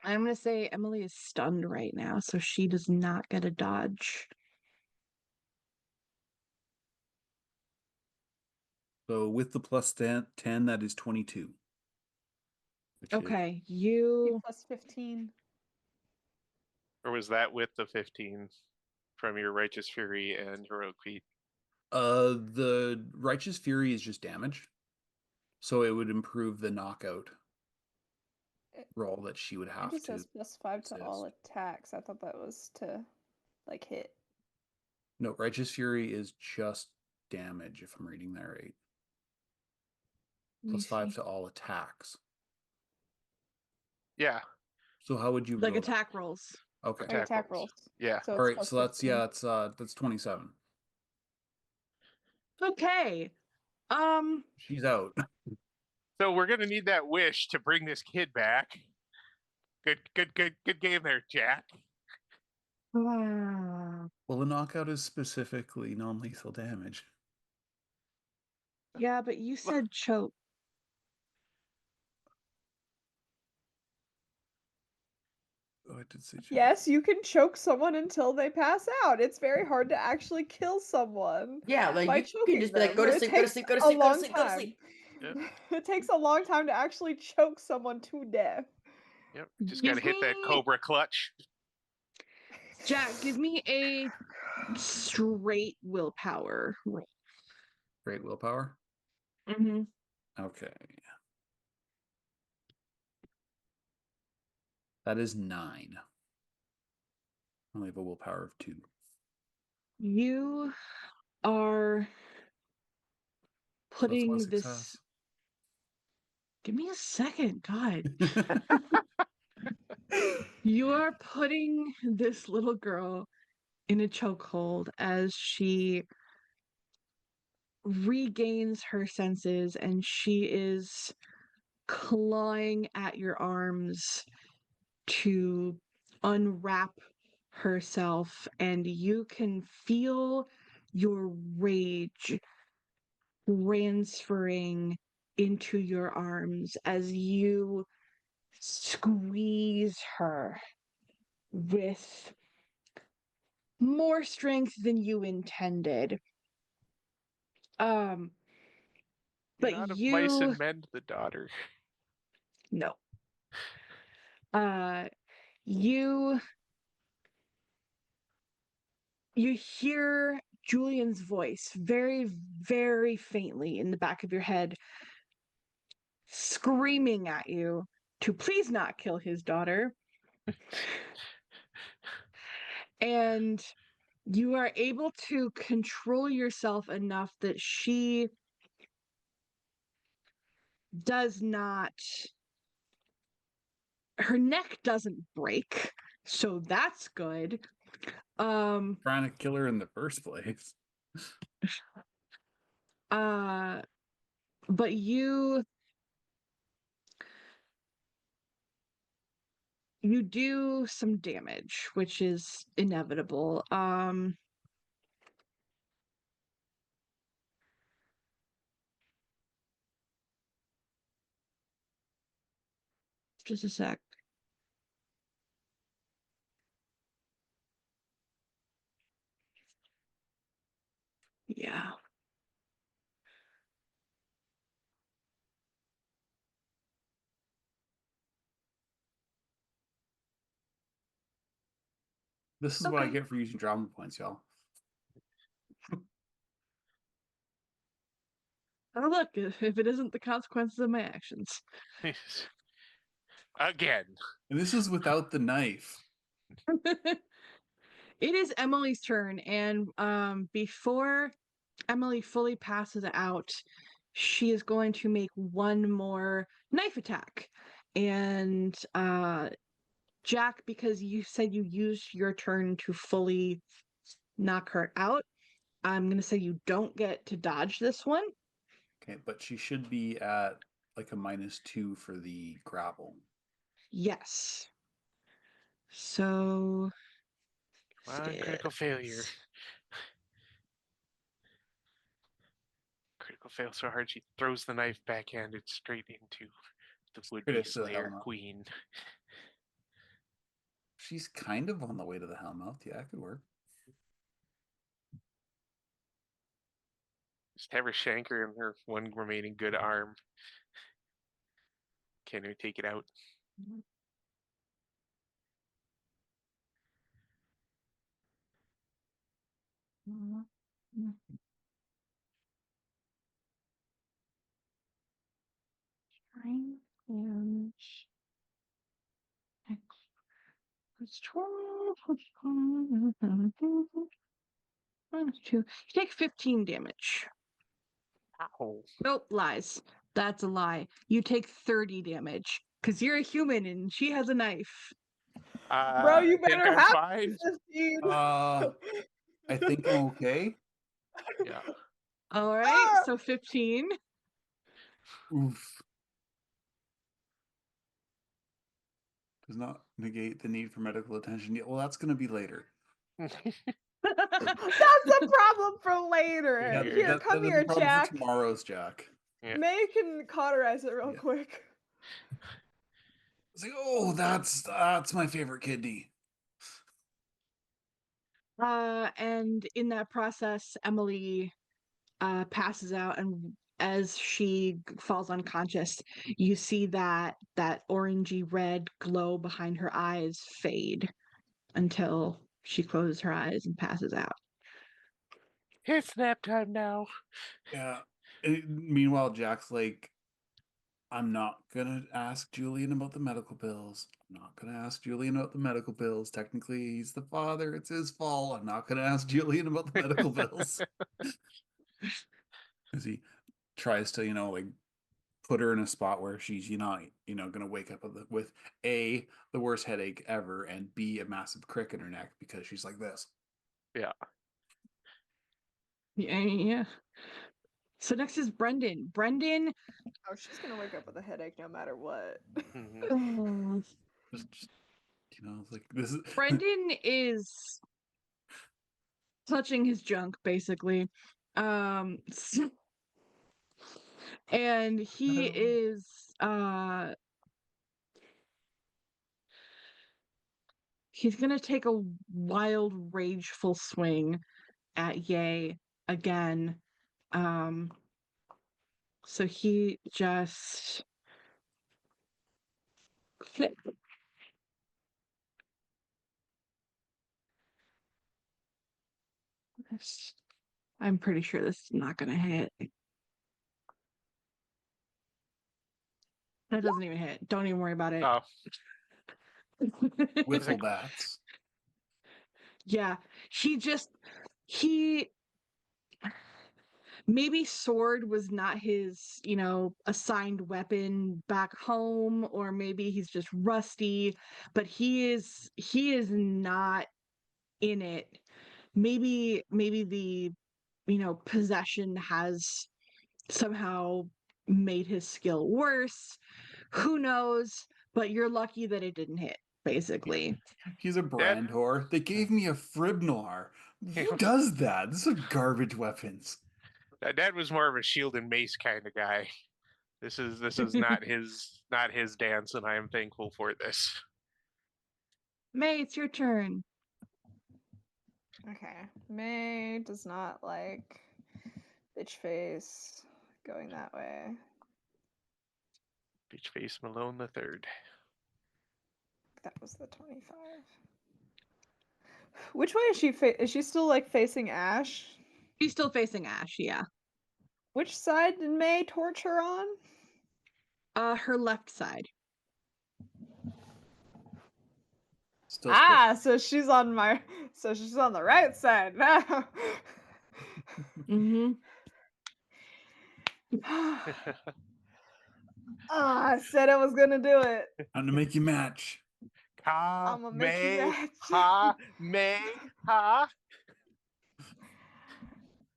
I'm gonna say Emily is stunned right now, so she does not get a dodge. so with the plus 10 that is 22. Which is Okay, He you plus 15. Or was that with the 15 from your Righteous Fury and Heroic Feat? the righteous fury is just damage. So it would improve the knockout roll that she would It have just to. says plus 5 to all assist. attacks. I thought that was to like hit. No, righteous fury is just damage if I'm reading that right. let me Plus 5 see. to all attacks. Yeah, So how would you Like roll that? attack rolls. Okay. Like attack rolls. Yeah. So All it's right, plus so that's 15. that's 27. Okay. She's out. So we're gonna need that wish to bring this kid back. Good game there, Jack. Wow. Well, the knockout is specifically non-lethal damage. Yeah, but you said choke. Oh, I did say choke. Yes, you can choke someone until they pass out. It's very hard to actually kill someone. Yeah, like by you can choking just be like, them. go to It sleep, go to takes sleep, go to a sleep, go to long sleep, go to time. sleep. Yep. It takes a long time to actually choke someone to death. Yep. Just gotta hit that Give me- Cobra clutch. Jack, give me a straight willpower roll. Great willpower. Mm-hmm. Okay. That is 9. I only have a willpower of 2. You are So that's one putting this. success. Give me a second, God. You are putting this little girl in a chokehold as she regains her senses and she is clawing at your arms to unwrap herself, and you can feel your rage transferring into your arms as you squeeze her with more strength than you intended. You're But not of mice you and men, the daughter. no. You hear Julian's voice very, very faintly in the back of your head, screaming at you to please not kill his daughter. And you are able to control yourself enough that she does not, her neck doesn't break, so that's good. Trying to kill her in the first place. But you do some damage, which is inevitable. Just a sec. Yeah. This is what I Okay. get for using drama points, y'all. Oh, look, if it isn't the consequences of my actions. Again. And this is without the knife. It is Emily's turn, and before Emily fully passes out, she is going to make one more knife attack. And Jack, because you said you used your turn to fully knock her out, I'm going to say you don't get to dodge this one. Okay, but she should be at like a -2 for the grapple. Yes. So Critical failure. Critical fail so hard she throws the knife backhanded straight into the would-be Straight to the Slayer helmet. queen. She's kind of on the way to the Hellmouth. Yeah, it could work. Just have her shank her in her one remaining good arm. Can't even take it out. damage. It's 12 minus 2. You take 15 damage. Ow. Nope, lies. That's a lie. You take 30 damage because you're a human and she has a knife. Bro, you I think better I'm have fine. 15. I think I'm okay. Yeah. All right, Ah! so 15. Oof. Does not negate the need for medical attention. Well, that's going to be later. That's a problem for later. Yeah, Here, come that is here, a problem Jack. for tomorrow's Jack. Yeah. May can cauterize it real Yeah. quick. It's like, oh, that's my favorite kidney. And in that process, Emily passes out, and as she falls unconscious, you see that orangey red glow behind her eyes fade until she closes her eyes and passes out. It's nap time now. Yeah. Meanwhile, Jack's like I'm not gonna ask Julian about the medical bills. I'm not gonna ask Julian about the medical bills. Technically, he's the father. It's his fault. I'm not gonna ask Julian about the medical bills. As he tries to, like put her in a spot where she's gonna wake up with A, the worst headache ever, and B, a massive crick in her neck because she's like this. Yeah. Yeah. So next is Brendan. Brendan, Oh, she's gonna wake up with a headache no matter what. Mhm. Just like this is Brendan is touching his junk basically. And he is he's gonna take a wild, rageful swing at Ye again. So he just I'm pretty sure this is not gonna hit. That doesn't even hit. Don't even worry about it. Oh, wiffle bats. Yeah, he maybe sword was not his, assigned weapon back home, or maybe he's just rusty, but he is not in it. Maybe the possession has somehow made his skill worse. Who knows? But you're lucky that it didn't hit, basically. He's a brand whore. They gave me a Fribnoir. Who does that? This is garbage weapons. Dad was more of a shield and mace kind of guy. This is not his dance, and I am thankful for this. May, it's your turn. Okay. May does not like bitch face going that way. Beach face Malone the third. That was the 25. Which way is she? Is she still like facing Ash? She's still facing Ash, yeah. Which side did May torch her on? Her left side. Still So she's on the right side now. Mm-hmm. I said I was gonna do it. I'm to make you match. I'ma make you match. Ha.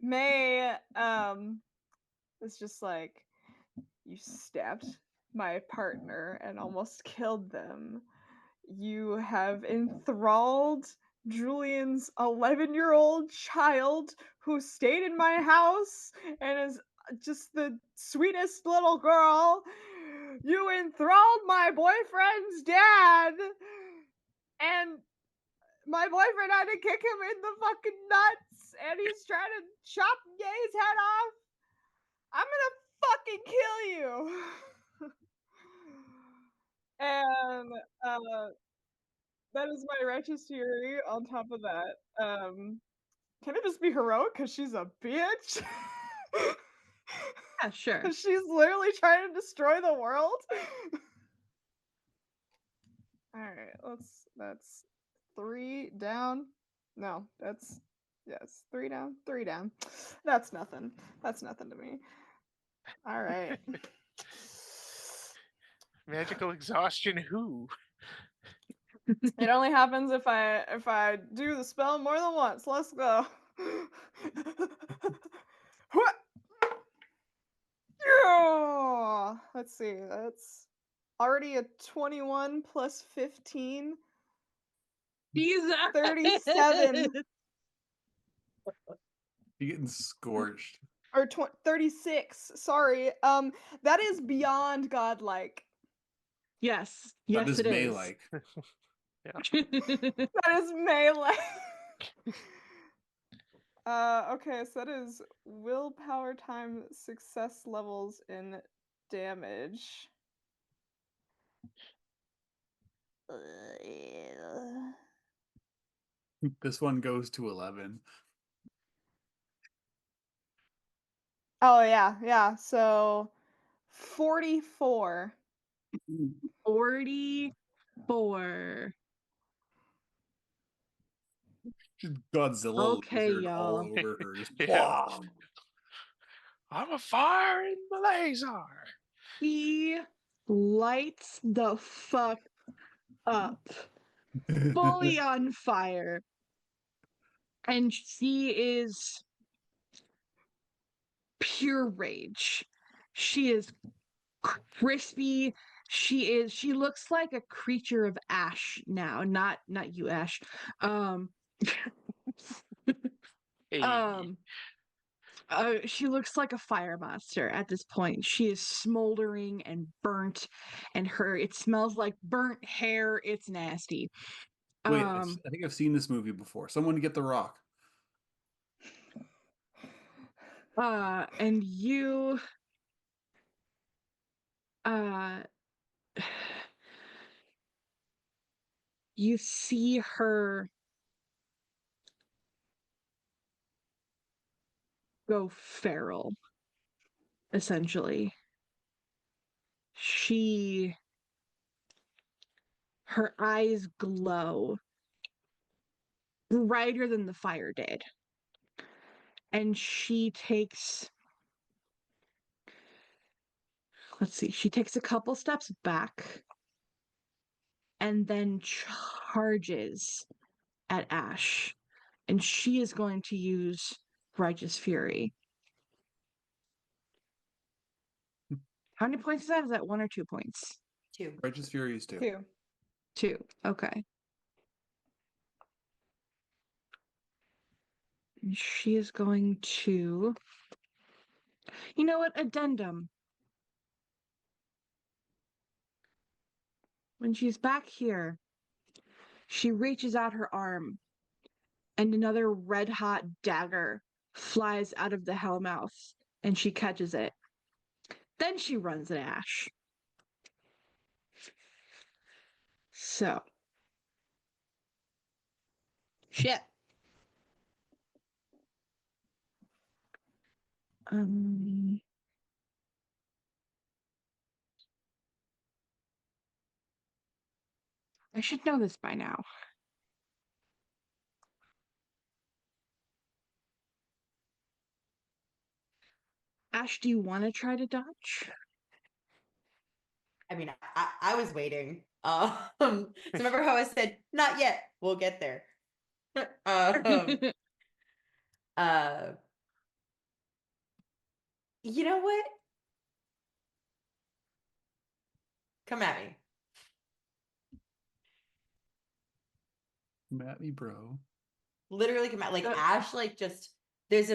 May it's just like, you stabbed my partner and almost killed them. You have enthralled Julian's 11-year-old child who stayed in my house and is just the sweetest little girl. You enthralled my boyfriend's dad, and my boyfriend had to kick him in the fucking nuts, and he's trying to chop Ye's head off. I'm gonna fucking kill you. And that is my righteous fury. On top of that, can it just be heroic because she's a bitch? Yeah, sure. She's literally trying to destroy the world. All right, that's 3 down. No, that's yes, 3 down, 3 down. That's nothing. That's nothing to me. All right. Magical exhaustion. Who? It only happens if I do the spell more than once. Let's go. Yeah! Let's see. That's already a 21 plus 15. Jesus. 37. You're getting scorched. Or 36. Sorry. That is beyond godlike. Yes. That Yes, is it May is. like. That is melee. Okay, so that is willpower time success levels in damage. This one goes to 11. Oh yeah. So 44. 44. Just Godzilla Okay, lizard all y'all. over her. Just Yeah. blah. I'm a fire in the laser. He lights the fuck up, fully on fire. And she is pure rage. She is crispy. She looks like a creature of ash now, not you, Ash. Um Hey. She looks like a fire monster at this point. She is smoldering and burnt, and it smells like burnt hair. It's nasty. Wait, I think I've seen this movie before. Someone get the rock. And you uh you see her go feral, essentially. Her eyes glow brighter than the fire did. And she takes a couple steps back and then charges at Ash. And she is going to use Righteous Fury. How many points is that? Is that 1 or 2 points? 2. Righteous Fury is 2. 2. 2. Okay. And she is going to. You know what? Addendum. When she's back here, she reaches out her arm, and another red hot dagger flies out of the Hellmouth, and she catches it. Then she runs at Ash. So. Shit. I should know this by now. Ash, do you want to try to dodge? I mean, I was waiting. So remember how I said, not yet, we'll get there. Uh, you know what? Come at me. Come at me, bro. Literally come at like Uh, Ash, like just there's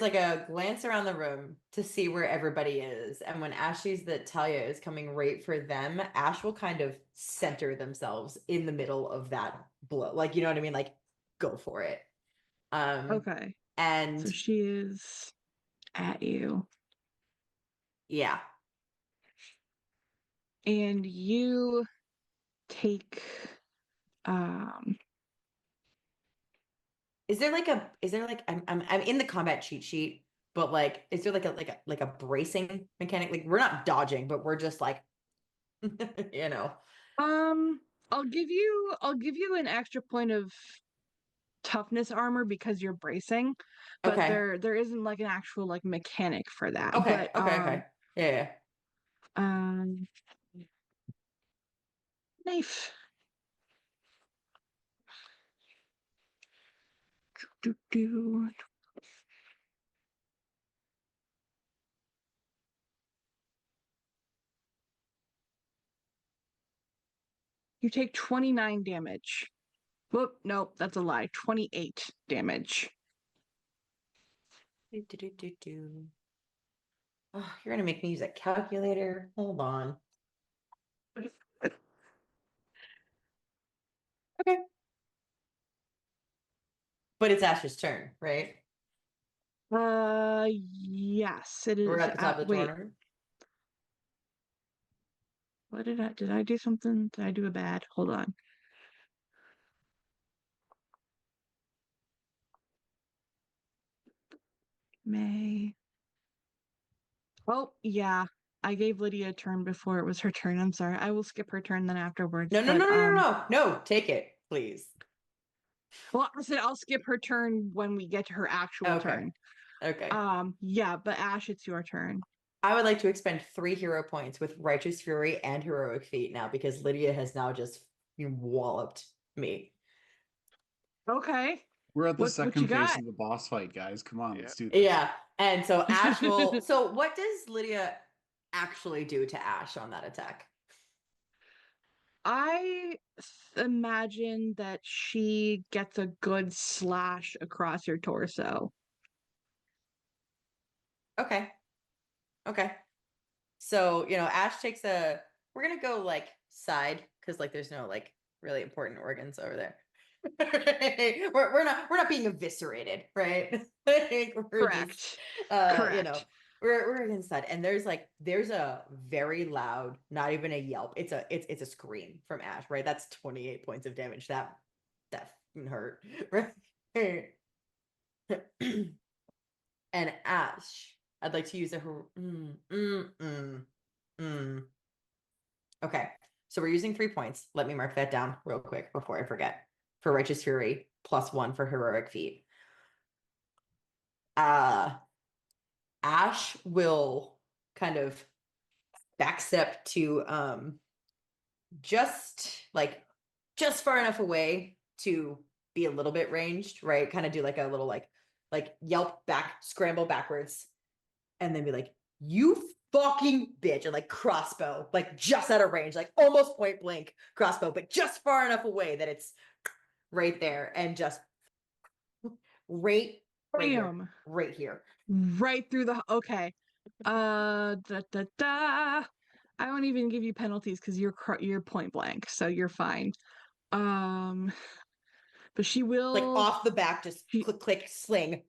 like a glance around the room to see where everybody is. And when Ash sees that Talia is coming right for them, Ash will kind of center themselves in the middle of that blow. Like, you know what I mean? Like, go for it. Okay. And So she is at you. yeah. And you take Is there like I'm in the combat cheat sheet, but like is there like a bracing mechanic? Like we're not dodging, but we're just like you know. I'll give you an extra point of toughness armor because you're bracing, but Okay. there isn't like an actual like mechanic for that. Okay. But Okay. Yeah. um knife. Do. You take 29 damage. Whoop, nope, that's a lie. 28 damage. Do. Oh, you're gonna make me use a calculator. Hold on. Okay. But it's Ash's turn, right? Yes, it is. We're at the top of the Wait, tournament. what did I do something? Did I do a bad? Hold on. May. Oh, yeah. I gave Lydia a turn before it was her turn. I'm sorry. I will skip her turn then afterwards. No, no, but, no, no, no, no, no. Take it, please. Well, I said I'll skip her turn when we get to her actual Okay. turn. Okay. Yeah, but Ash, it's your turn. I would like to expend 3 hero points with Righteous Fury and Heroic Feet now because Lydia has now just walloped me. Okay. We're at the What you second phase got? of the boss fight, guys. Come on, Yeah. let's do this. Yeah. And so Ash will. So, what does Lydia actually do to Ash on that attack? I imagine that she gets a good slash across your torso. Okay. Okay. So, Ash takes a. We're going to go like side because like there's no like really important organs over there. we're not being eviscerated, right? Like, we're just, Correct. we're inside, and there's a very loud, not even a yelp. It's a scream from Ash, right? That's 28 points of damage. That fucking hurt, right? And Ash, I'd like to use Okay, so we're using 3 points. Let me mark that down real quick before I forget. For Righteous Fury, +1 for Heroic Feet. Ash will kind of backstep to just far enough away to be a little bit ranged, right? Kind of do like a little like yelp back, scramble backwards, and then be like, "You fucking bitch," and like crossbow, like just out of range, like almost point blank crossbow, but just far enough away that it's right there, and just right here, Bam. right here. Right through the okay. Da da da. I won't even give you penalties because you're point blank, so you're fine. But she will Like off the back, just she, click, click, sling.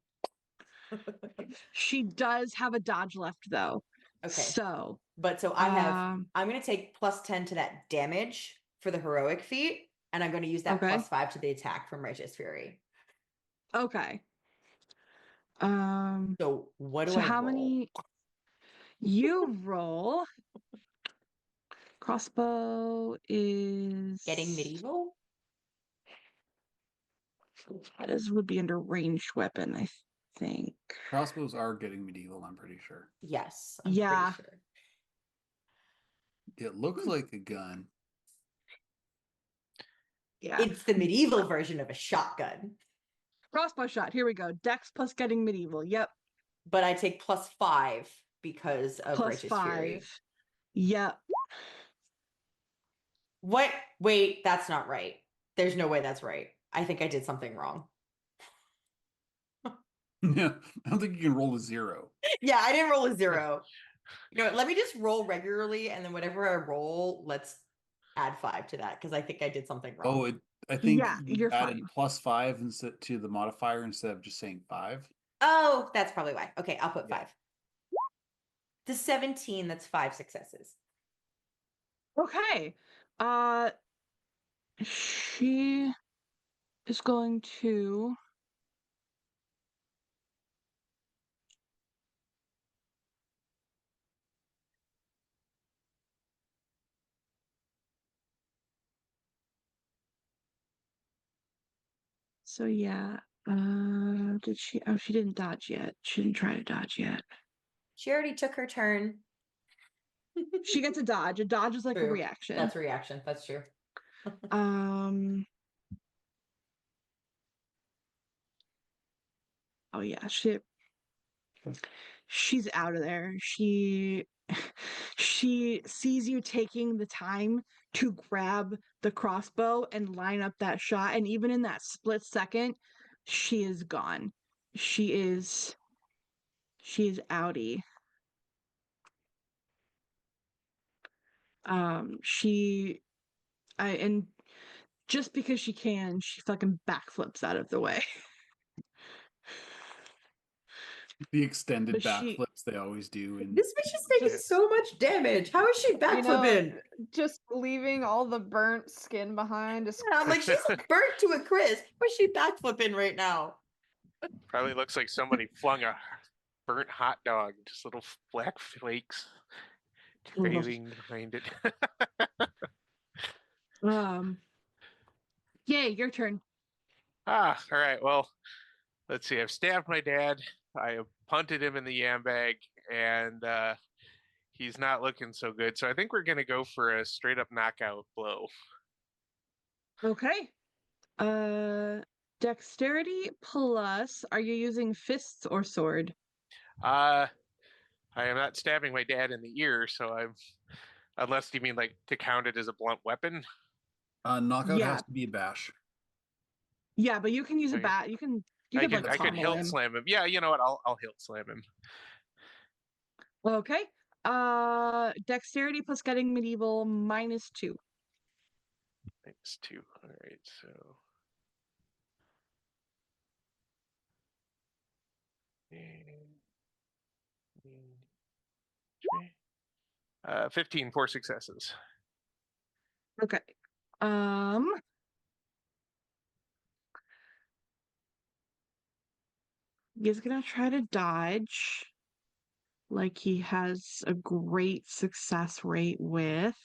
she does have a dodge left though. Okay. So But so I'm going to take +10 to that damage for the Heroic Feat, and I'm going to use that Okay. +5 to the attack from Righteous Fury. Okay. So what do so I how roll? many you roll? Crossbow is Getting medieval? This would be under ranged weapon, I think. Crossbows are getting medieval, I'm pretty sure. Yes, I'm Yeah. pretty sure. It looks like a gun. Yeah. It's the medieval version of a shotgun. Crossbow shot. Here we go. Dex plus getting medieval. Yep. But I take +5 because of Plus Righteous 5. Fury. Yep. What? Wait, that's not right. There's no way that's right. I think I did something wrong. Yeah, I don't think you can roll a 0. Yeah, I didn't roll a 0. Let me just roll regularly, and then whatever I roll, let's add 5 to that because I think I did something wrong. Oh, I think Yeah, you you're added fine. +5 instead to the modifier instead of just saying 5. Oh, that's probably why. Okay, I'll put Yeah. 5. The 17, that's 5 successes. Okay. She is going to So yeah. Did she she didn't dodge yet. She didn't try to dodge yet. She already took her turn. She gets a dodge. A dodge is like a True. reaction. That's a reaction. That's true. Oh yeah, she's out of there. She sees you taking the time to grab the crossbow and line up that shot, and even in that split second, she is gone. She is outie. And just because she can, she fucking backflips out of the way. The extended But she- backflips they always do. And This bitch is taking Just- so much damage. How is she backflipping? Just leaving all the burnt skin behind. Just I'm like, she's burnt to a crisp. Where's she backflipping right now? Probably looks like somebody flung a burnt hot dog, just little black flakes trailing behind it. Yay, your turn. All right. Well, let's see. I've stabbed my dad. I have punted him in the yam bag, and he's not looking so good. So I think we're gonna go for a straight up knockout blow. Okay. Dexterity plus, are you using fists or sword? I am not stabbing my dad in the ear, so I'm unless you mean like to count it as a blunt weapon. Knockout Yeah. has to be a bash. Yeah, but you can use a Okay. bat. You could I like could pommel hilt him. slam him. Yeah, you know what? I'll hilt slam him. Okay. Dexterity plus getting medieval -2. Thanks two. All right, so 15, 4 successes. Okay. He's gonna try to dodge, like he has a great success rate with.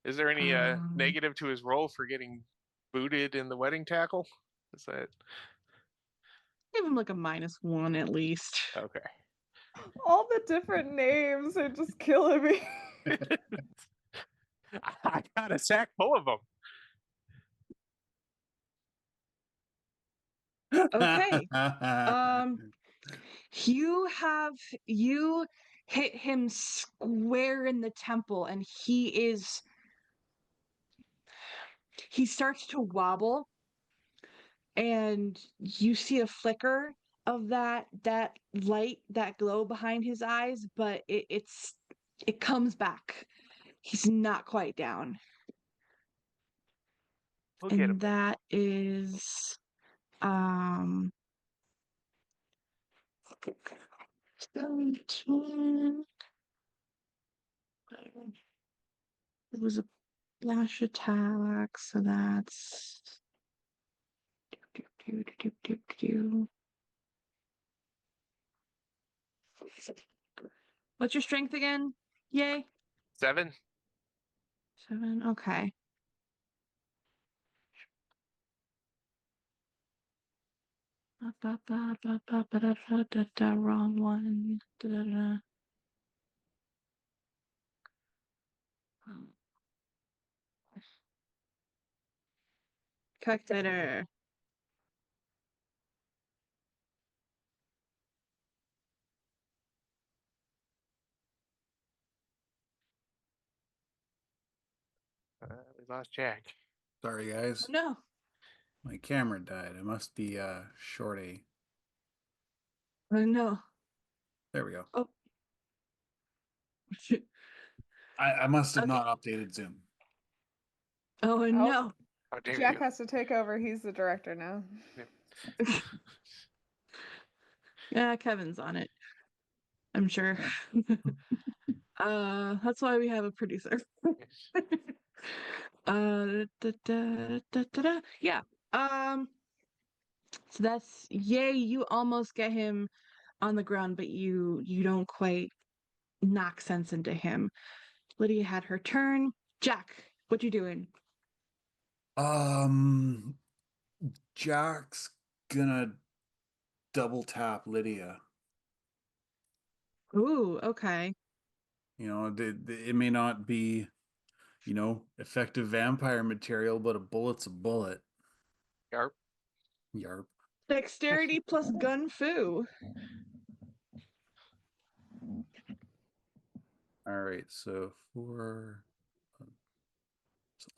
Is there any Um, negative to his roll for getting booted in the wedding tackle? Is that Give him like a -1 at least. okay? All the different names are just killing me. I got a sack full of them. Okay. You hit him square in the temple, and he starts to wobble, and you see a flicker of that light, that glow behind his eyes, but it comes back. He's not quite down. We'll get him. And that is it was a flash attack, so that's what's your strength again? Yay. 7. 7. Okay. Wrong one. Calculator. We lost Jack. Sorry, guys. No. My camera died. It must be short A. No. There we go. Oh. I must have Okay. not updated Zoom. Oh no. How dare Jack you? has to take over. He's the director now. Yeah, Kevin's on it. I'm sure. That's why we have a producer. Yeah. So that's yay, you almost get him on the ground, but you don't quite knock sense into him. Lydia had her turn. Jack, what you doing? Jack's gonna double tap Lydia. Ooh, okay. You know, it may not be, effective vampire material, but a bullet's a bullet. Yarp. Yarp. Dexterity plus gun fu. All right, so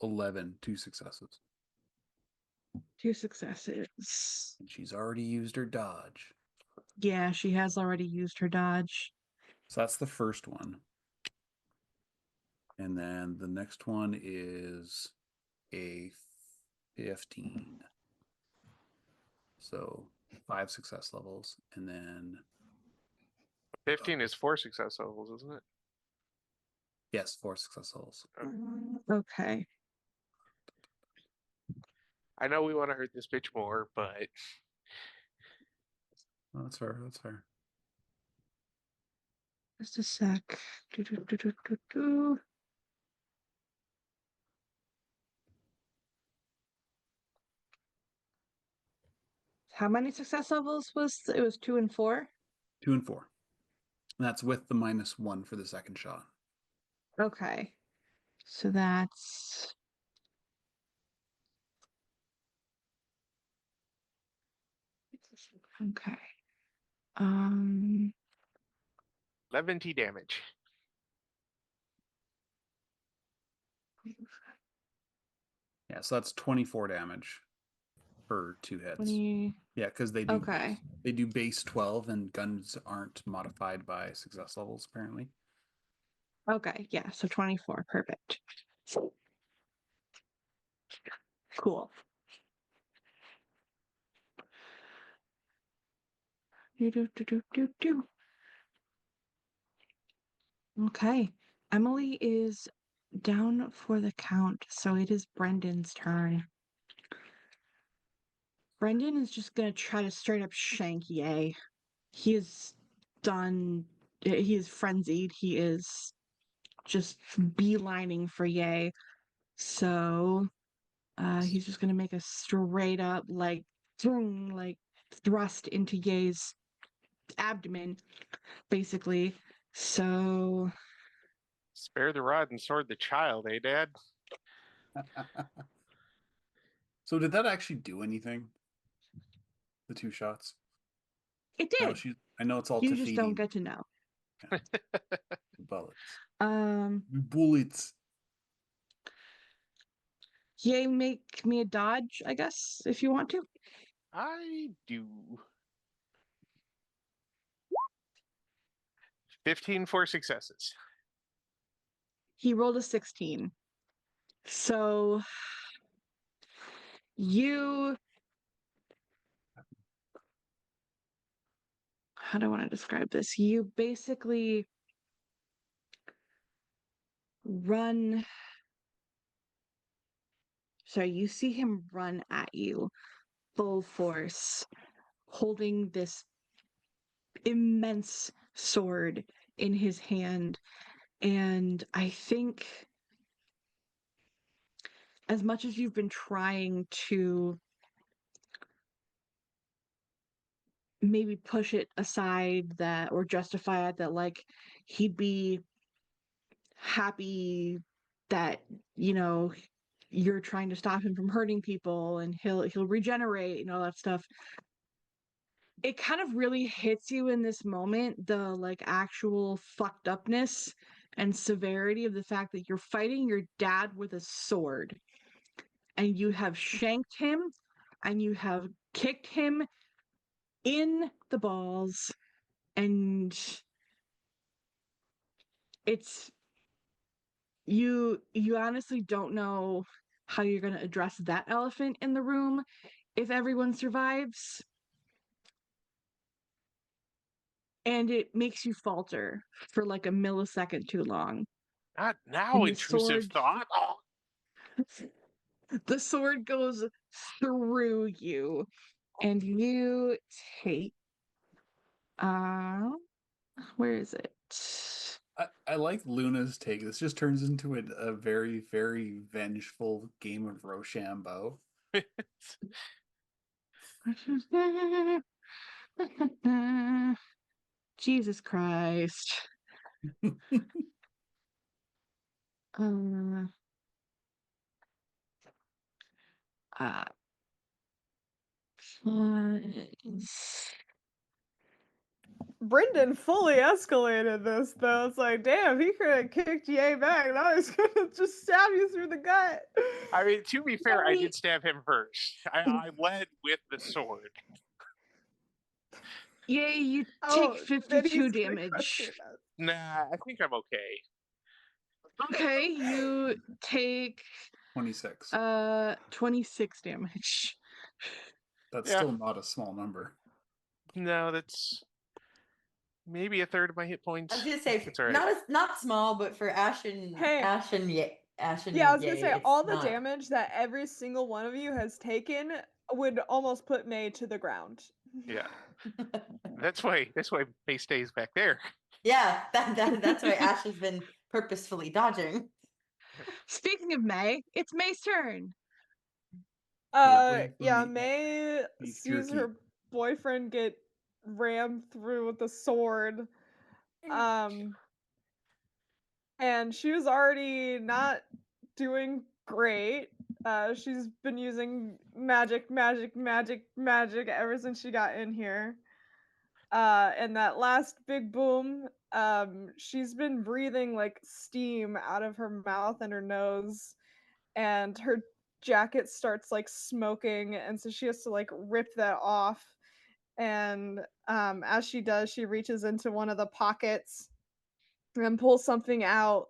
11, 2 successes. 2 successes. And she's already used her dodge. Yeah, she has already used her dodge. So that's the first one. And then the next one is a 15. So 5 success levels. And then 15 is 4 success levels, isn't it? yes, 4 success levels. Okay. I know we want to hurt this bitch more, but Oh, that's fair. That's fair. Just a sec. Do, do, do, do, do, do. How many success levels was it? Was 2 and 4? 2 and 4. And that's with the -1 for the second shot. Okay. So that's okay. Um 11 damage. Yeah, so that's 24 damage for 2 hits. 20. Yeah, because Okay. they do base 12 and guns aren't modified by success levels apparently. Okay, yeah, so 24. Perfect. Cool. Do, do, do, do, do, do. Okay. Emily is down for the count, so it is Brendan's turn. Brendan is just gonna try to straight up shank Ye. He is done. He is frenzied. He is just beelining for Ye. So he's just gonna make a straight up like boom, like thrust into Ye's abdomen, basically. So Spare the rod and sword the child, eh, Dad? So did that actually do anything? The 2 shots? it No, did. I know it's all You to just don't get to know. bullets. Um, Bullets. Ye, make me a dodge, I guess, if you want to. I do. 15 for successes. He rolled a 16. So you, how do I want to describe this? You basically run. Sorry, you see him run at you full force, holding this immense sword in his hand. And I think, as much as you've been trying to maybe push it aside that or justify it that like he'd be happy that you're trying to stop him from hurting people and he'll regenerate and all that stuff, it kind of really hits you in this moment, the like actual fucked upness and severity of the fact that you're fighting your dad with a sword and you have shanked him and you have kicked him in the balls, and it's you honestly don't know how you're going to address that elephant in the room if everyone survives, and it makes you falter for like a millisecond too long. Not now, And the intrusive sword thought. Oh, the sword goes through you and you take uh where is it? I like Luna's take. This just turns into a very, very vengeful game of Rochambeau. Jesus Christ. Uh, uh, Brendan fully escalated this though. It's like, damn, he could have kicked Ye back. Now he's gonna just stab you through the gut. I mean, to be fair, I Right. did stab him first. I led with the sword. Yay, you Oh, take then he's 52 gonna crush your damage. nuts. Nah, I think I'm okay. Okay, you take 26. 26 damage. That's Yeah. still not a small number. No, that's maybe a third of my hit points. I was gonna say It's all right. not small, but for Ashen, Hey. Ashen, Yeah, I was gonna Yay, say it's all the not- damage that every single one of you has taken would almost put May to the ground. Yeah. That's why May stays back there. Yeah, that's why Ash has been purposefully dodging. Speaking of May, it's May's turn. Away from Yeah, the May beef sees jerky. her boyfriend get rammed through with a sword. And she was already not doing great. She's been using magic ever since she got in here. And that last big boom, she's been breathing like steam out of her mouth and her nose, and her jacket starts like smoking, and so she has to like rip that off. And as she does, she reaches into one of the pockets and pulls something out,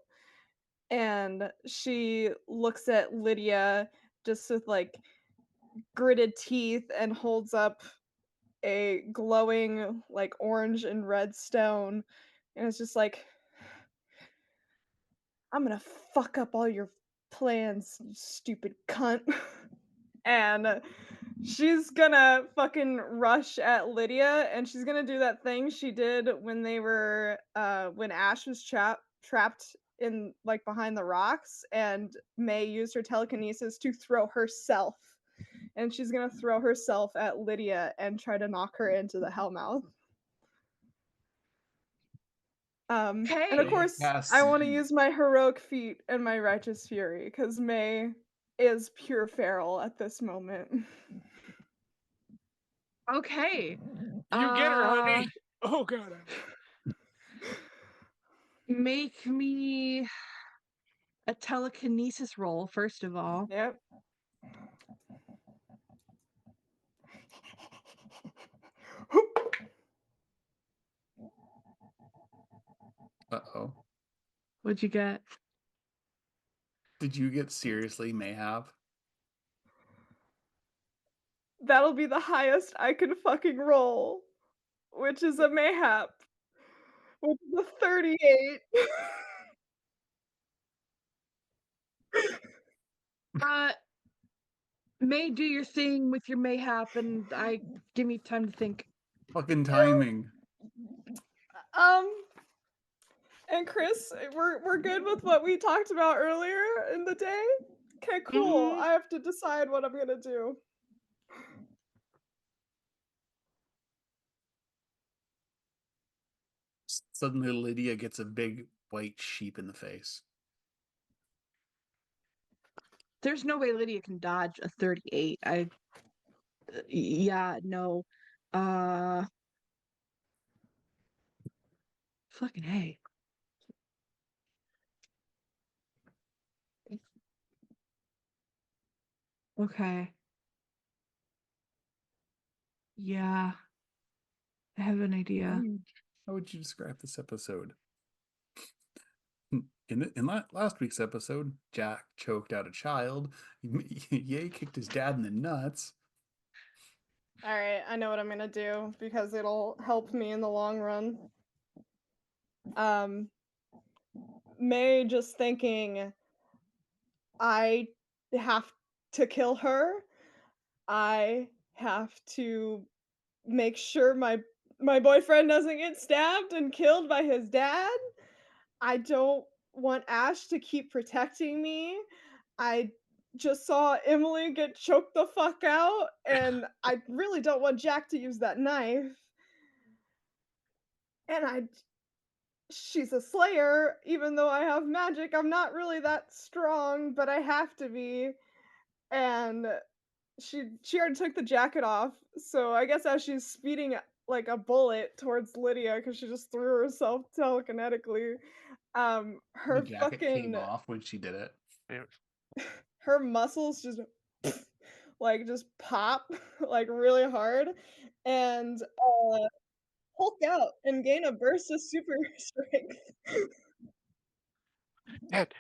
and she looks at Lydia just with like gritted teeth and holds up a glowing like orange and red stone, and it's just like, I'm gonna fuck up all your plans, you stupid cunt. And she's gonna fucking rush at Lydia, and she's gonna do that thing she did when they were when Ash was trapped in like behind the rocks, and May used her telekinesis to throw herself. And she's gonna throw herself at Lydia and try to knock her into the Hellmouth. And of Okay. course, I want to use my heroic feat and my righteous fury because May is pure feral at this moment. Okay. You get her, honey. Oh god. Make me a telekinesis roll, first of all. Yep. Uh-oh. What'd you get? Did you get seriously mayhap? That'll be the highest I can fucking roll, which is a mayhap, which is a 38. May, do your thing with your mayhap, and give me time to think. Fucking timing. And Chris, we're good with what we talked about earlier in the day? Okay, cool. Mhm. I have to decide what I'm gonna do. Suddenly Lydia gets a big white sheep in the face. There's no way Lydia can dodge a 38. Yeah, no. Uh, Fucking A. Okay. Yeah, I have an idea. How would you describe this episode? Last week's episode, Jack choked out a child. Ye kicked his dad in the nuts. All right, I know what I'm gonna do because it'll help me in the long run. May just thinking, I have to kill her. I have to make sure my boyfriend doesn't get stabbed and killed by his dad. I don't want Ash to keep protecting me. I just saw Emily get choked the fuck out, and I really don't want Jack to use that knife. And she's a slayer, even though I have magic. I'm not really that strong, but I have to be. And she already took the jacket off, so I guess as she's speeding like a bullet towards Lydia because she just threw herself telekinetically, The her jacket came fucking off when she did it. her muscles just like just pop like really hard, and Hulk out and gain a burst of super strength.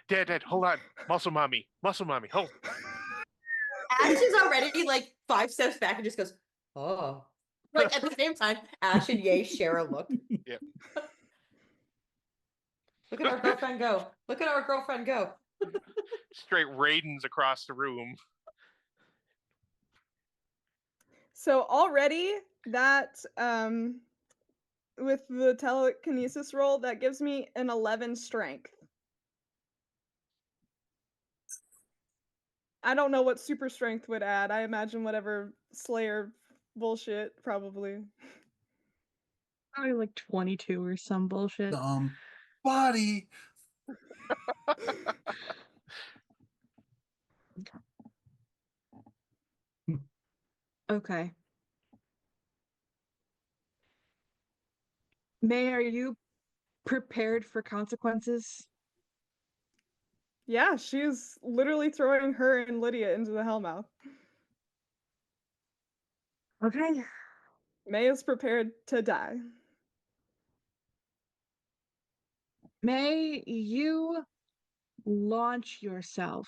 Dad, hold on. Muscle mommy, hold. Ash is already like 5 steps back and just goes, oh. Like at the same time, Ash and Ye share a look. Yep. Look at our girlfriend go. Look at our girlfriend go. Straight Raidens across the room. So already that with the telekinesis roll, that gives me an 11 strength. I don't know what super strength would add. I imagine whatever Slayer bullshit, probably. Probably like 22 or some bullshit. Body. Okay. May, are you prepared for consequences? Yeah, she's literally throwing her and Lydia into the Hellmouth. Okay. May is prepared to die. May, you launch yourself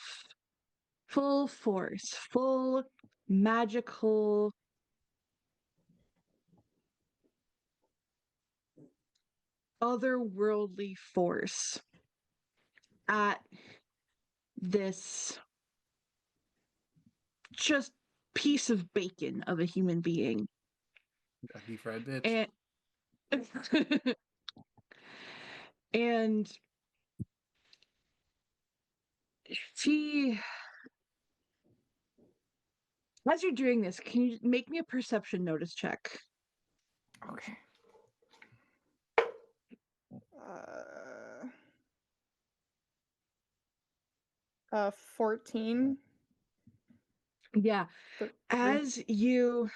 full force, full magical otherworldly force at this just piece of bacon of a human being. Kentucky Fried Bitch. And and she, as you're doing this, can you make me a perception notice check? Okay. 14. Yeah. Th- As you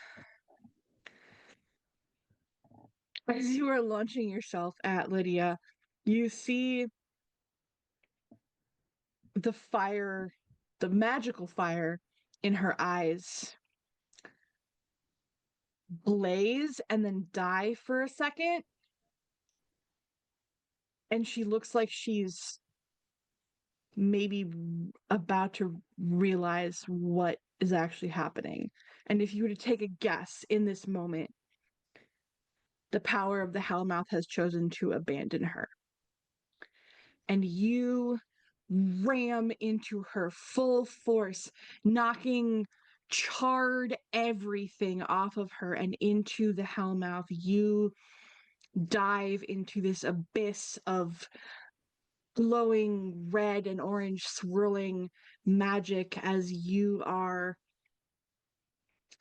are launching yourself at Lydia, you see the fire, the magical fire in her eyes blaze and then die for a second. And she looks like she's maybe about to realize what is actually happening. And if you were to take a guess in this moment, the power of the Hellmouth has chosen to abandon her. And you ram into her full force, knocking charred everything off of her and into the Hellmouth. You dive into this abyss of glowing red and orange swirling magic as you are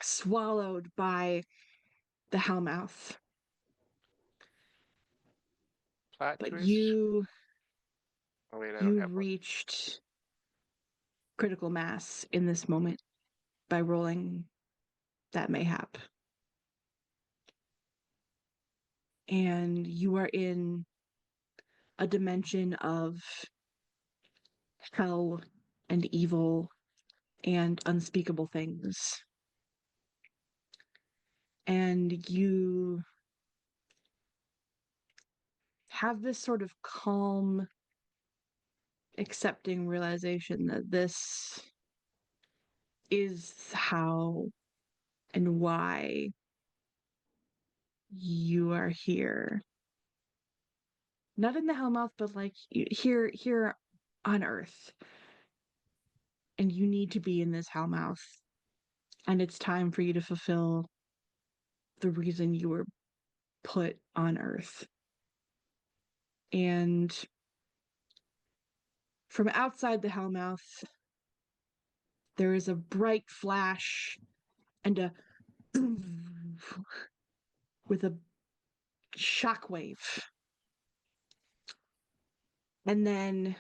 swallowed by the Hellmouth. Plot But twist. you Oh wait, I don't have one. reached critical mass in this moment by rolling that mayhap. And you are in a dimension of hell and evil and unspeakable things. And you have this sort of calm, accepting realization that this is how and why you are here. Not in the Hellmouth, but like here on Earth. And you need to be in this Hellmouth. And it's time for you to fulfill the reason you were put on Earth. And from outside the Hellmouth, there is a bright flash and a with a shockwave. And then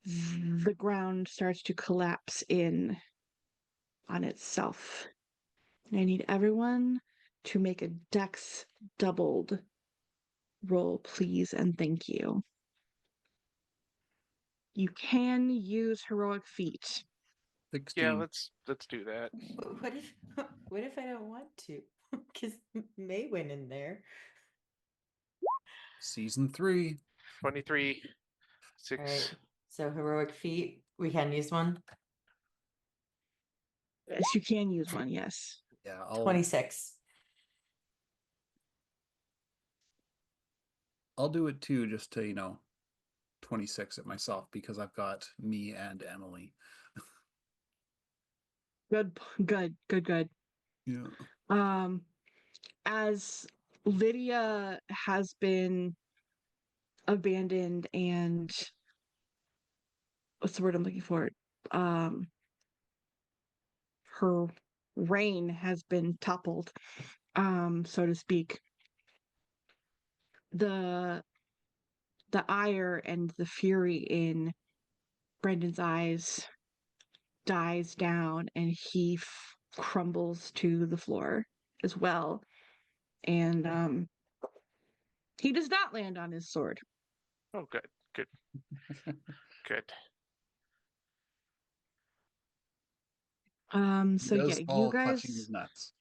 the ground starts to collapse in on itself. And I need everyone to make a dex doubled roll, please, and thank you. You can use heroic feat. 16. Yeah, let's do that. What if what if I don't want to? Because May went in there. Season 3. 23, 6. All right. So heroic feat. We can use one. Yes, you can use one, yes. Yeah, 26. I'll do it too, just to 26 it myself because I've got me and Emily. Good. Yeah. As Lydia has been abandoned and what's the word I'm looking for? Um, her reign has been toppled, so to speak. The ire and the fury in Brendan's eyes dies down, and he crumbles to the floor as well. And he does not land on his sword. Oh, good, good, good. He So does yeah, fall clutching his nuts.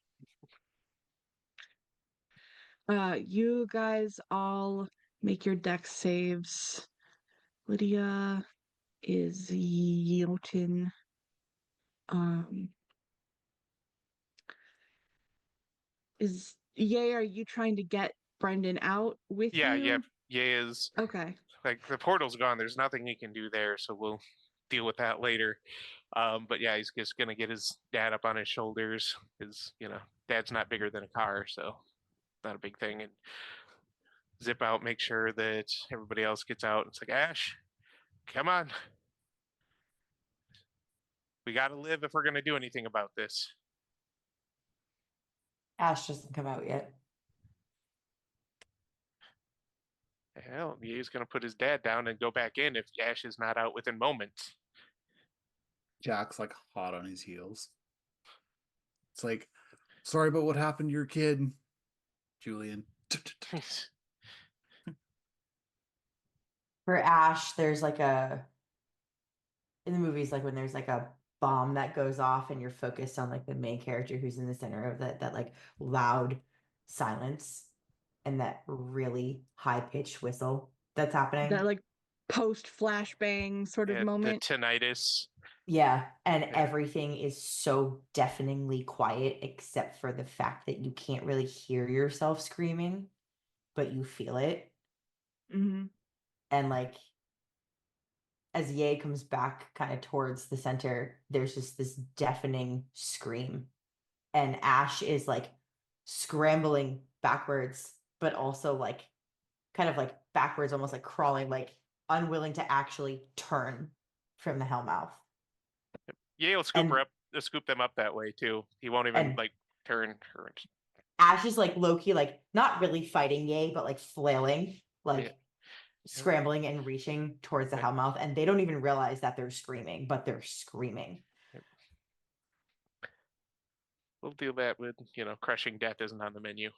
you guys all make your dex saves. Lydia is Jotun. Is Yay, are you trying to get Brendan out with Yeah, you? yeah, is Okay. like the portal's gone. There's nothing he can do there, so we'll deal with that later. But yeah, he's just gonna get his dad up on his shoulders. His, dad's not bigger than a car, so not a big thing. And zip out, make sure that everybody else gets out. It's like, Ash, come on. We gotta live if we're gonna do anything about this. Ash doesn't come out yet. Hell, he's gonna put his dad down and go back in if Ash is not out within moments. Jack's like hot on his heels. It's like, sorry about what happened to your kid, Julian. For Ash, there's like in the movies, like when there's like a bomb that goes off and you're focused on like the main character who's in the center of that like loud silence and that really high pitched whistle that's happening. That like post flashbang sort of Yeah, the moment. tinnitus. Yeah, and Yeah. everything is so deafeningly quiet except for the fact that you can't really hear yourself screaming, but you feel it. Mm-hmm. And like as Ye comes back kind of towards the center, there's just this deafening scream. And Ash is like scrambling backwards, but also like kind of like backwards, almost like crawling, like unwilling to actually turn from the Hellmouth. Yeah, will scoop And- her up, scoop them up that way too. He won't even and- like turn her. Ash is like Loki, like not really fighting Ye, but like flailing, like Yeah. scrambling and reaching towards the Right. Hellmouth. And they don't even realize that they're screaming, but they're screaming. We'll deal that with, crushing death isn't on the menu.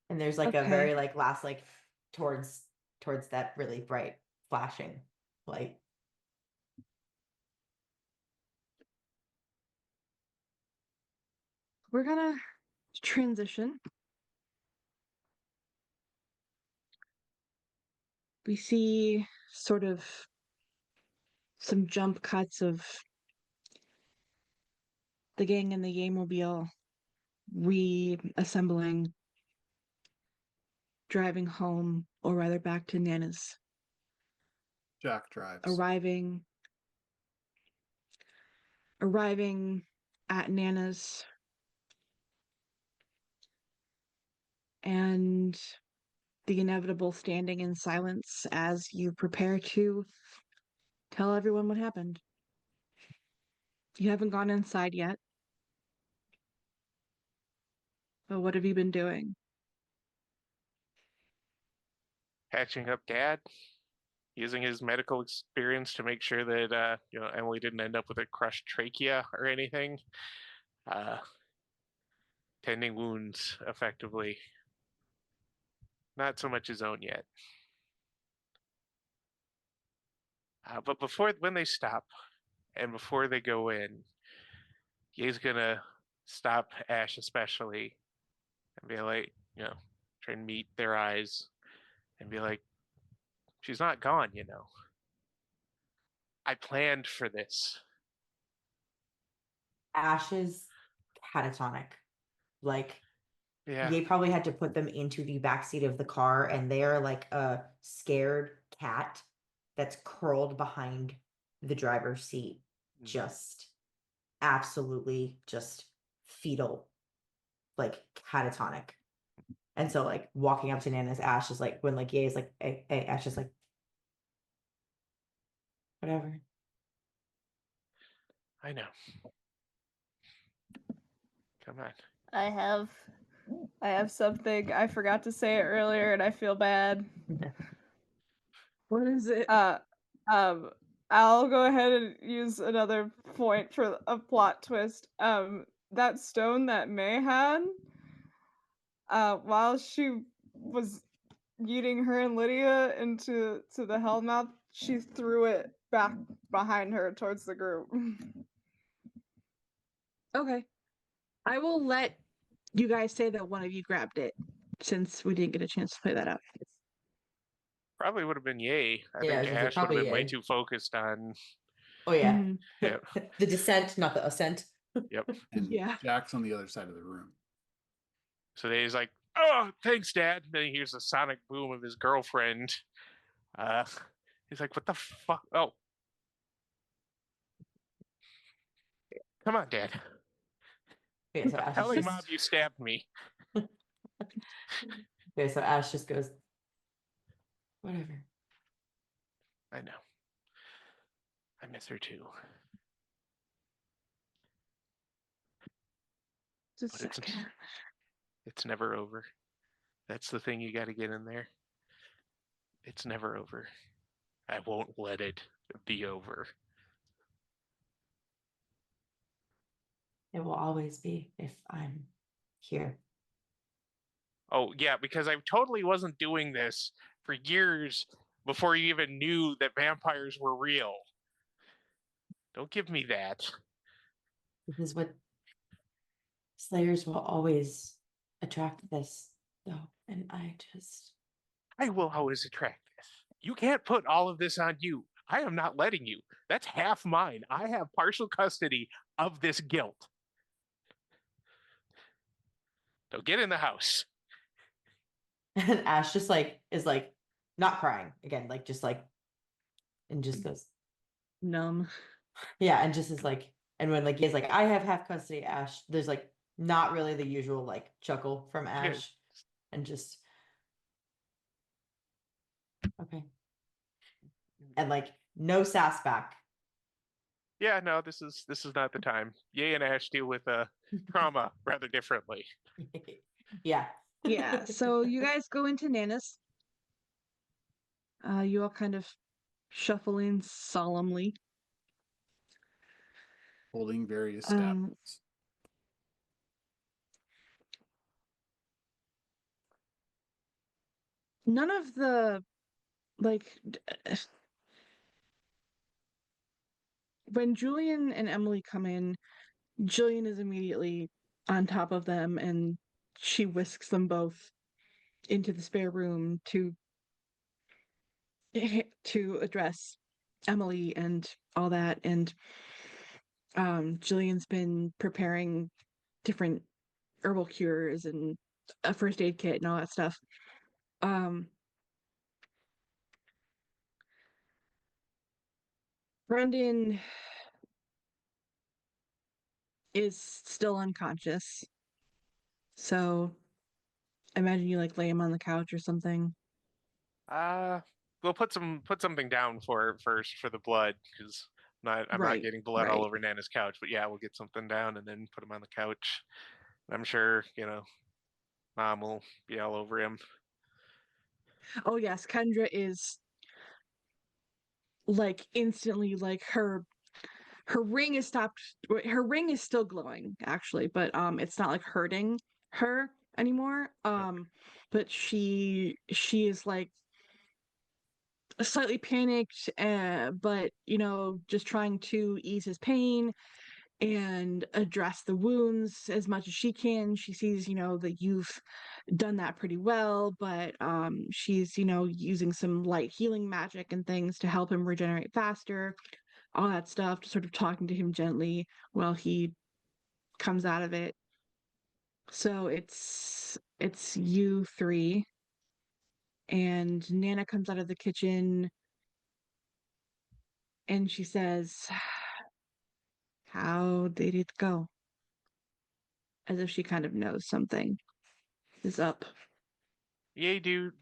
And there's like a Okay. very like last like towards that really bright flashing light. We're gonna transition. We see sort of some jump cuts of the gang and the Yaymobile reassembling, driving home, or rather back to Nana's, Jack drives. arriving at Nana's, and the inevitable standing in silence as you prepare to tell everyone what happened. You haven't gone inside yet. But what have you been doing? Patching up dad, using his medical experience to make sure that Emily didn't end up with a crushed trachea or anything. Tending wounds effectively. Not so much his own yet. But when they stop and before they go in, he's gonna stop Ash especially and be like, try and meet their eyes and be like, she's not gone, I planned for this. Ash is catatonic. Like Yeah. they probably had to put them into the backseat of the car, and they are like a scared cat that's curled behind the driver's seat, just absolutely just fetal. like catatonic. And so like walking up to Nana's, Ash is like when like Ye is like, hey, Ash is like, whatever. I know. Come on. I have something. I forgot to say it earlier and I feel bad. What is it? I'll go ahead and use another point for a plot twist. That stone that May had, while she was yeeting her and Lydia into the Hellmouth, she threw it back behind her towards the group. Okay. I will let you guys say that one of you grabbed it, since we didn't get a chance to play that out. Probably would have been Yay. I Yeah, I was think gonna say Ash would have probably been way Ye. too focused on. Oh yeah. Mhm. Yeah. The descent, not the ascent. Yep. And Yeah. Jack's on the other side of the room. So then he's like, "Oh, thanks, Dad." And then he hears the sonic boom of his girlfriend. He's like, "What the fuck? Oh, come on, Dad. Okay, so Ash is Telling just Mom you stabbed me." okay, so Ash just goes, whatever. I know. I miss her too. Just But a it's second. it's never over. That's the thing you got to get in there. It's never over. I won't let it be over. It will always be if I'm here. Oh, yeah, because I totally wasn't doing this for years before you even knew that vampires were real. Don't give me that. This is what Slayers will always attract this, though. And I just I will always attract this. You can't put all of this on you. I am not letting you. That's half mine. I have partial custody of this guilt. So get in the house. and Ash just like is like not crying again, like just like and just goes, Numb. yeah, and just is like and when like he's like, I have half custody, Ash, there's like not really the usual like chuckle from Ash and just okay. And like no sass back. Yeah, no, this is not the time. Ye and Ash deal with trauma rather differently. Yeah. Yeah. So you guys go into Nana's. You all kind of shuffle in solemnly. Holding various Um, stabs. None of the like when Julian and Emily come in, Jillian is immediately on top of them and she whisks them both into the spare room to address Emily and all that. And Jillian's been preparing different herbal cures and a first aid kit and all that stuff. Um, Brendan is still unconscious, so I imagine you like lay him on the couch or something. We'll put something down for first for the blood because I'm not Right, getting blood all right. over Nana's couch. But yeah, we'll get something down and then put him on the couch. I'm sure Mom will be all over him. Oh yes, Kendra is like instantly like her ring is stopped. Her ring is still glowing actually, but it's not like hurting her anymore. But she is like slightly panicked, but just trying to ease his pain and address the wounds as much as she can. She sees, that you've done that pretty well, but she's, using some light healing magic and things to help him regenerate faster, all that stuff, just sort of talking to him gently while he comes out of it. So it's you three, and Nana comes out of the kitchen and she says, "How did it go?" as if she kind of knows something is up. May did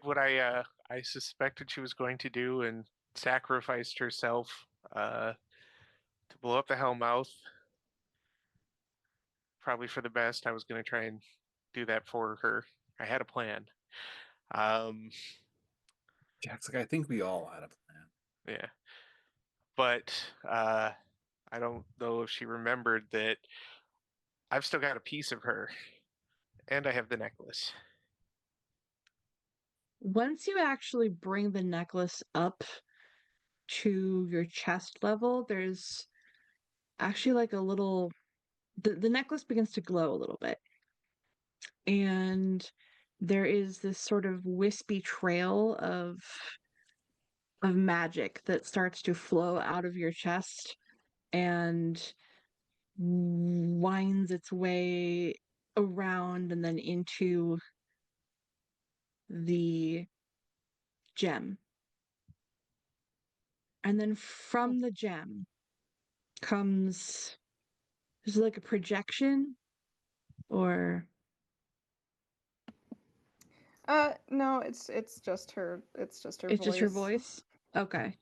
what I suspected she was going to do and sacrificed herself to blow up the Hellmouth. Probably for the best. I was going to try and do that for her. I had a plan. Jack's like, I think we all had a plan. Yeah. But I don't know if she remembered that I've still got a piece of her and I have the necklace. Once you actually bring the necklace up to your chest level, there's actually like a little the necklace begins to glow a little bit. And there is this sort of wispy trail of magic that starts to flow out of your chest and winds its way around and then into the gem. And then from the gem comes, is it like a projection or No, it's just her. It's just her it's voice. just your voice? Okay.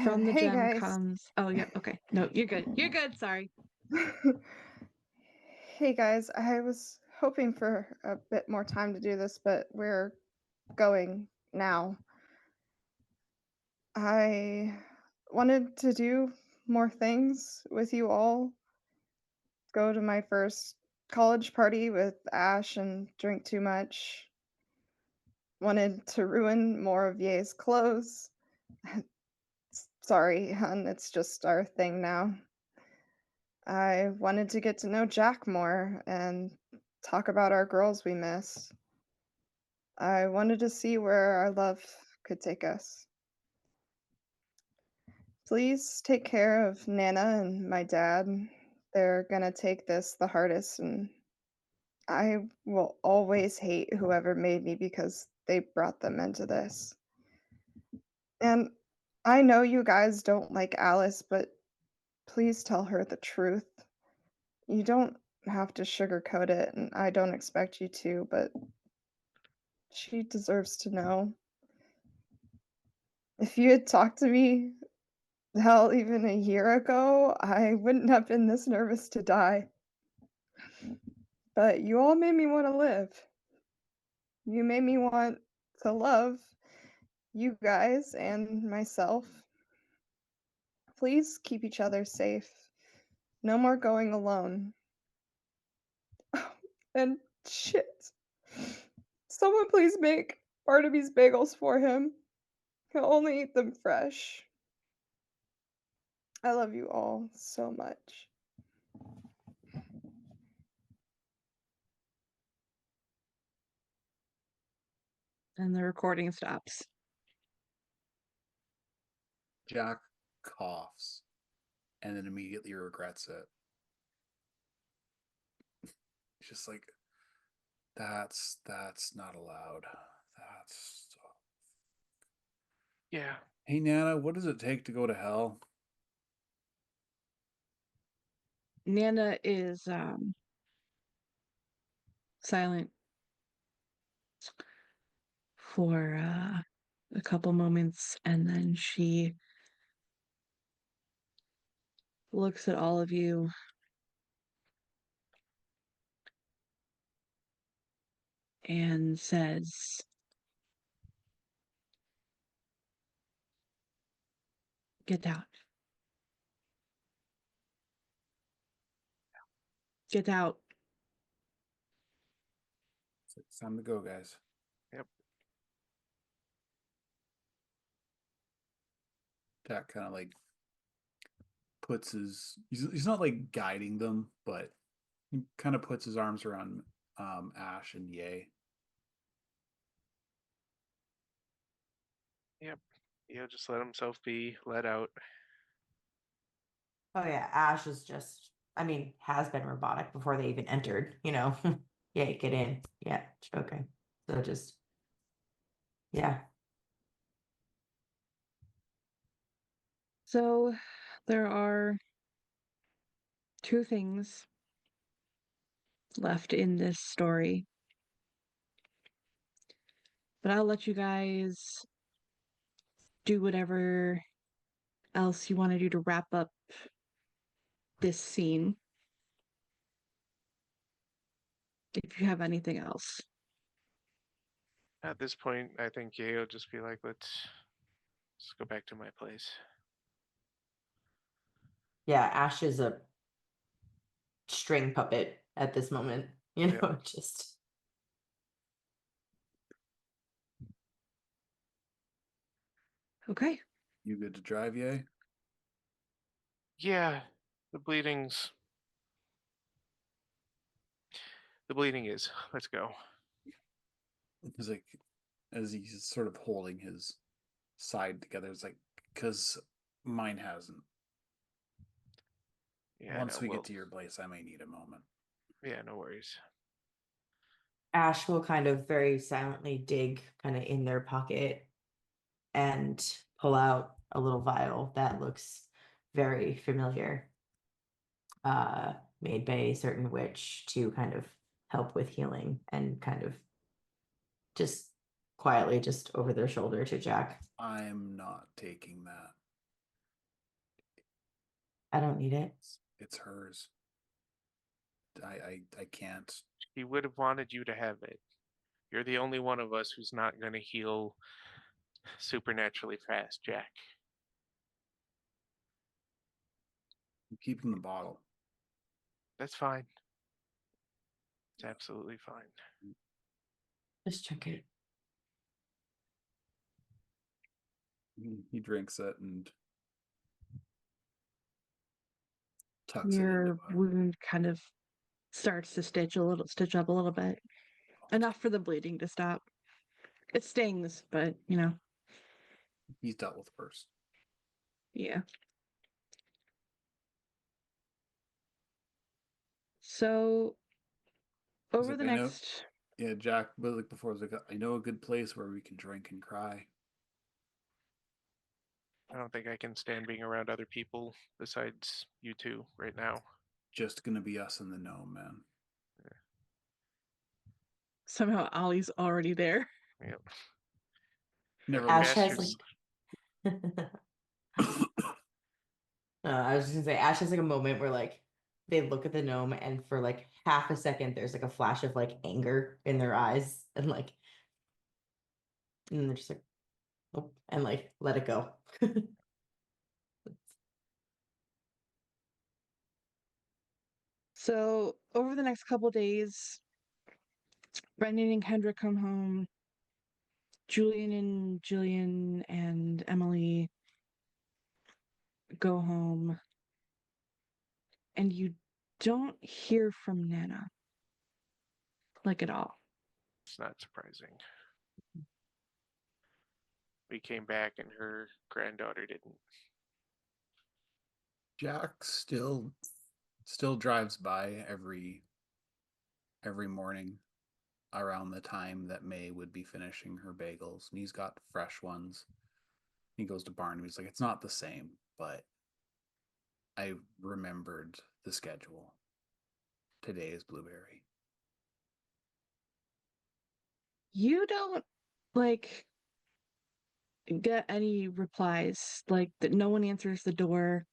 From the Hey gem guys. comes, oh yeah, okay. No, you're good. You're good, sorry. Hey guys, I was hoping for a bit more time to do this, but we're going now. I wanted to do more things with you all. Go to my first college party with Ash and drink too much. Wanted to ruin more of Ye's clothes. Sorry, hun, it's just our thing now. I wanted to get to know Jack more and talk about our girls we miss. I wanted to see where our love could take us. Please take care of Nana and my dad. They're gonna take this the hardest, and I will always hate whoever made me because they brought them into this. And I know you guys don't like Alice, but please tell her the truth. You don't have to sugarcoat it, and I don't expect you to, but she deserves to know. If you had talked to me, hell, even a year ago, I wouldn't have been this nervous to die. But you all made me want to live. You made me want to love you guys and myself. Please keep each other safe. No more going alone. And shit. Someone please make Barnaby's bagels for him. He'll only eat them fresh. I love you all so much. And the recording stops. Jack coughs and then immediately regrets it. It's just like, that's not allowed. That's Yeah. Hey Nana, what does it take to go to hell? Nana is silent for a couple moments, and then she looks at all of you and says, "Get out. Get out." It's time to go, guys. Yep. Jack kind of like puts he's not like guiding them, but he kind of puts his arms around Ash and Ye. Yep. He'll just let himself be let out. Oh yeah, Ash is just, I mean, has been robotic before they even entered, you know. Yeah, get in. Yeah, okay. So just, yeah. So there are two things left in this story. But I'll let you guys do whatever else you want to do to wrap up this scene. If you have anything else. At this point, I think Yayo will just be like, let's go back to my place. Yeah, Ash is a string puppet at this moment. You Yeah. know, just Okay. You good to drive, yay? Yeah, the bleeding is. Let's go. He's like, as he's sort of holding his side together, it's like, because mine hasn't. Yeah, Once no, we we'll, get to your place, I may need a moment. yeah, no worries. Ash will kind of very silently dig kind of in their pocket and pull out a little vial that looks very familiar. Made by a certain witch to kind of help with healing and kind of just quietly just over their shoulder to Jack. I'm not taking that. I don't need it. It's hers. I can't. He would have wanted you to have it. You're the only one of us who's not going to heal supernaturally fast, Jack. I'm keeping the bottle. That's fine. It's absolutely fine. Just check it. He drinks it and tucks it Your into wound kind of starts to stitch up a little bit. Enough for the bleeding to stop. It stings, but he's dealt with worse. yeah. So He's over like, the I know, next yeah, Jack, but like before, he's like, I know a good place where we can drink and cry. I don't think I can stand being around other people besides you two right now. Just gonna be us and the gnome, man. somehow Ollie's already there. Yep. Never Ash has Bastards. like I was just gonna say Ash has like a moment where like they look at the gnome and for like half a second there's like a flash of like anger in their eyes and like and they're just like oh and like let it go. So over the next couple days, Brendan and Kendra come home. Julian and Jillian and Emily go home. And you don't hear from Nana. Like at all. It's not surprising. We came back and her granddaughter didn't. Jack still drives by every morning around the time that May would be finishing her bagels, and he's got fresh ones. He goes to Barnaby. He's like, it's not the same, but I remembered the schedule. Today is Blueberry. You don't like get any replies. Like that no one answers the door.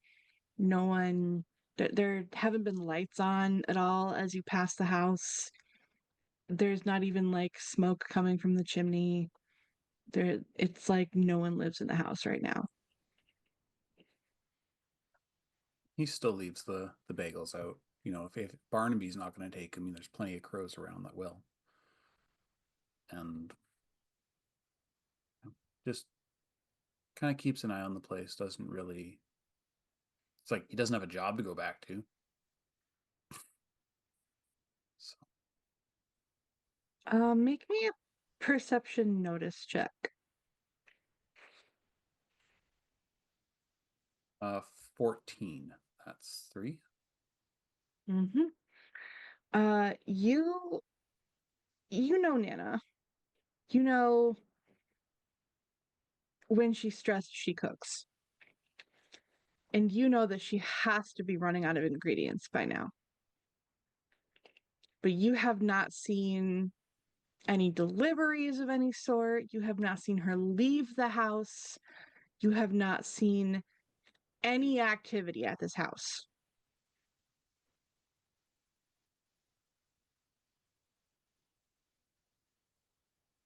No one there haven't been lights on at all as you pass the house. There's not even like smoke coming from the chimney. It's like no one lives in the house right now. He still leaves the bagels out. You know, if Barnaby's not going to take him, there's plenty of crows around that will. And just kind of keeps an eye on the place. Doesn't really. It's like he doesn't have a job to go back to. So. Make me a perception notice check. 14. That's 3. Mm-hmm. You know Nana. You know when she's stressed, she cooks. and you know that she has to be running out of ingredients by now. But you have not seen any deliveries of any sort. You have not seen her leave the house. You have not seen any activity at this house.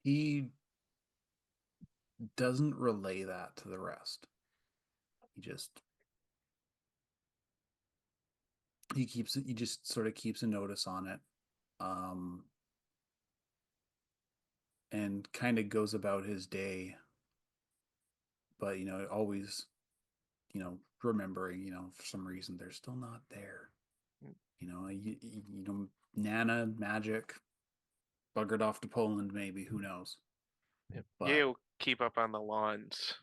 He doesn't relay that to the rest. He just sort of keeps a notice on it. And kind of goes about his day. But, always, remembering, for some reason they're still not there. Nana, Magic, buggered off to Poland, maybe, who knows? Yep. But- You'll keep up on the lawns,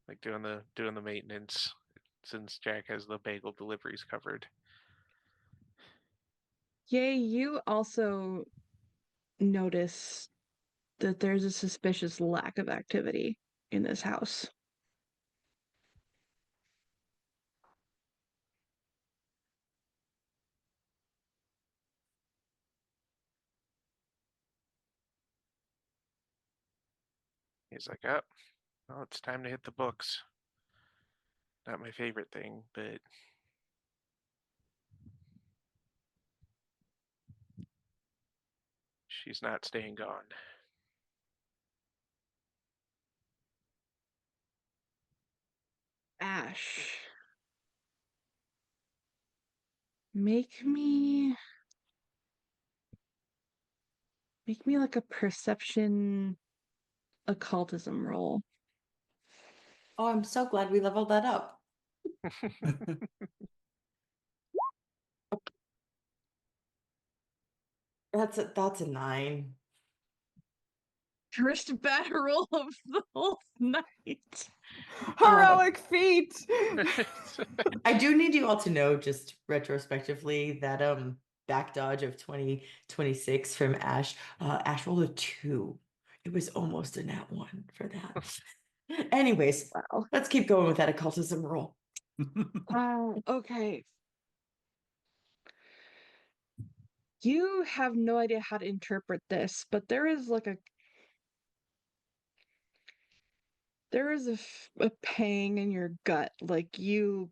like doing the maintenance, since Jack has the bagel deliveries covered. Yay, you also notice that there's a suspicious lack of activity in this house. He's like, oh, well, it's time to hit the books. Not my favorite thing, but she's not staying gone. Ash. Make me like a perception occultism roll. Oh, I'm so glad we leveled that up. That's a 9. First bad roll of the whole night. Heroic feat. I do need you all to know, just retrospectively, that back dodge of 2026 from Ash. Ash rolled a 2. It was almost a nat 1 for that. Anyways, Wow. let's keep going with that occultism roll. Okay. You have no idea how to interpret this, but there is like a a pang in your gut, like you're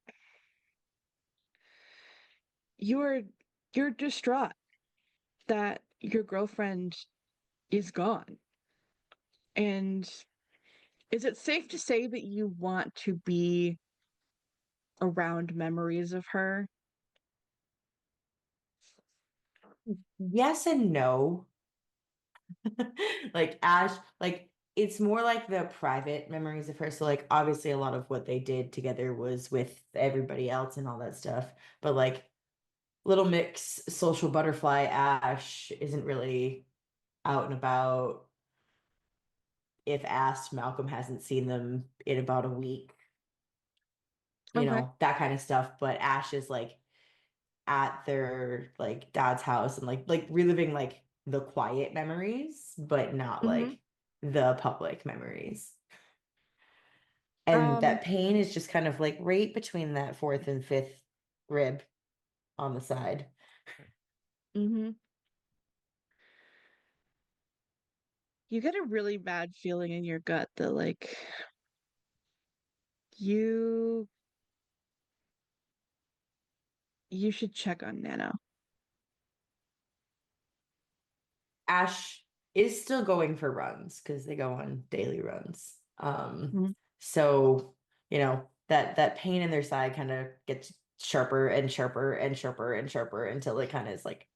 distraught that your girlfriend is gone. And is it safe to say that you want to be around memories of her? Yes and no. Like Ash, like it's more like the private memories of her. So like obviously a lot of what they did together was with everybody else and all that stuff. But like Little Mix social butterfly Ash isn't really out and about. If asked, Malcolm hasn't seen them in about a week. You Okay. know, that kind of stuff. But Ash is like at their like dad's house and like reliving like the quiet memories, but not Mhm. like the public memories. And that pain is just kind of like right between that fourth and fifth rib on the side. Mm-hmm. You get a really bad feeling in your gut that like you you should check on Nana. Ash is still going for runs because they go on daily runs. Mhm. So you know that pain in their side kind of gets sharper and sharper and sharper and sharper until it kind of is like,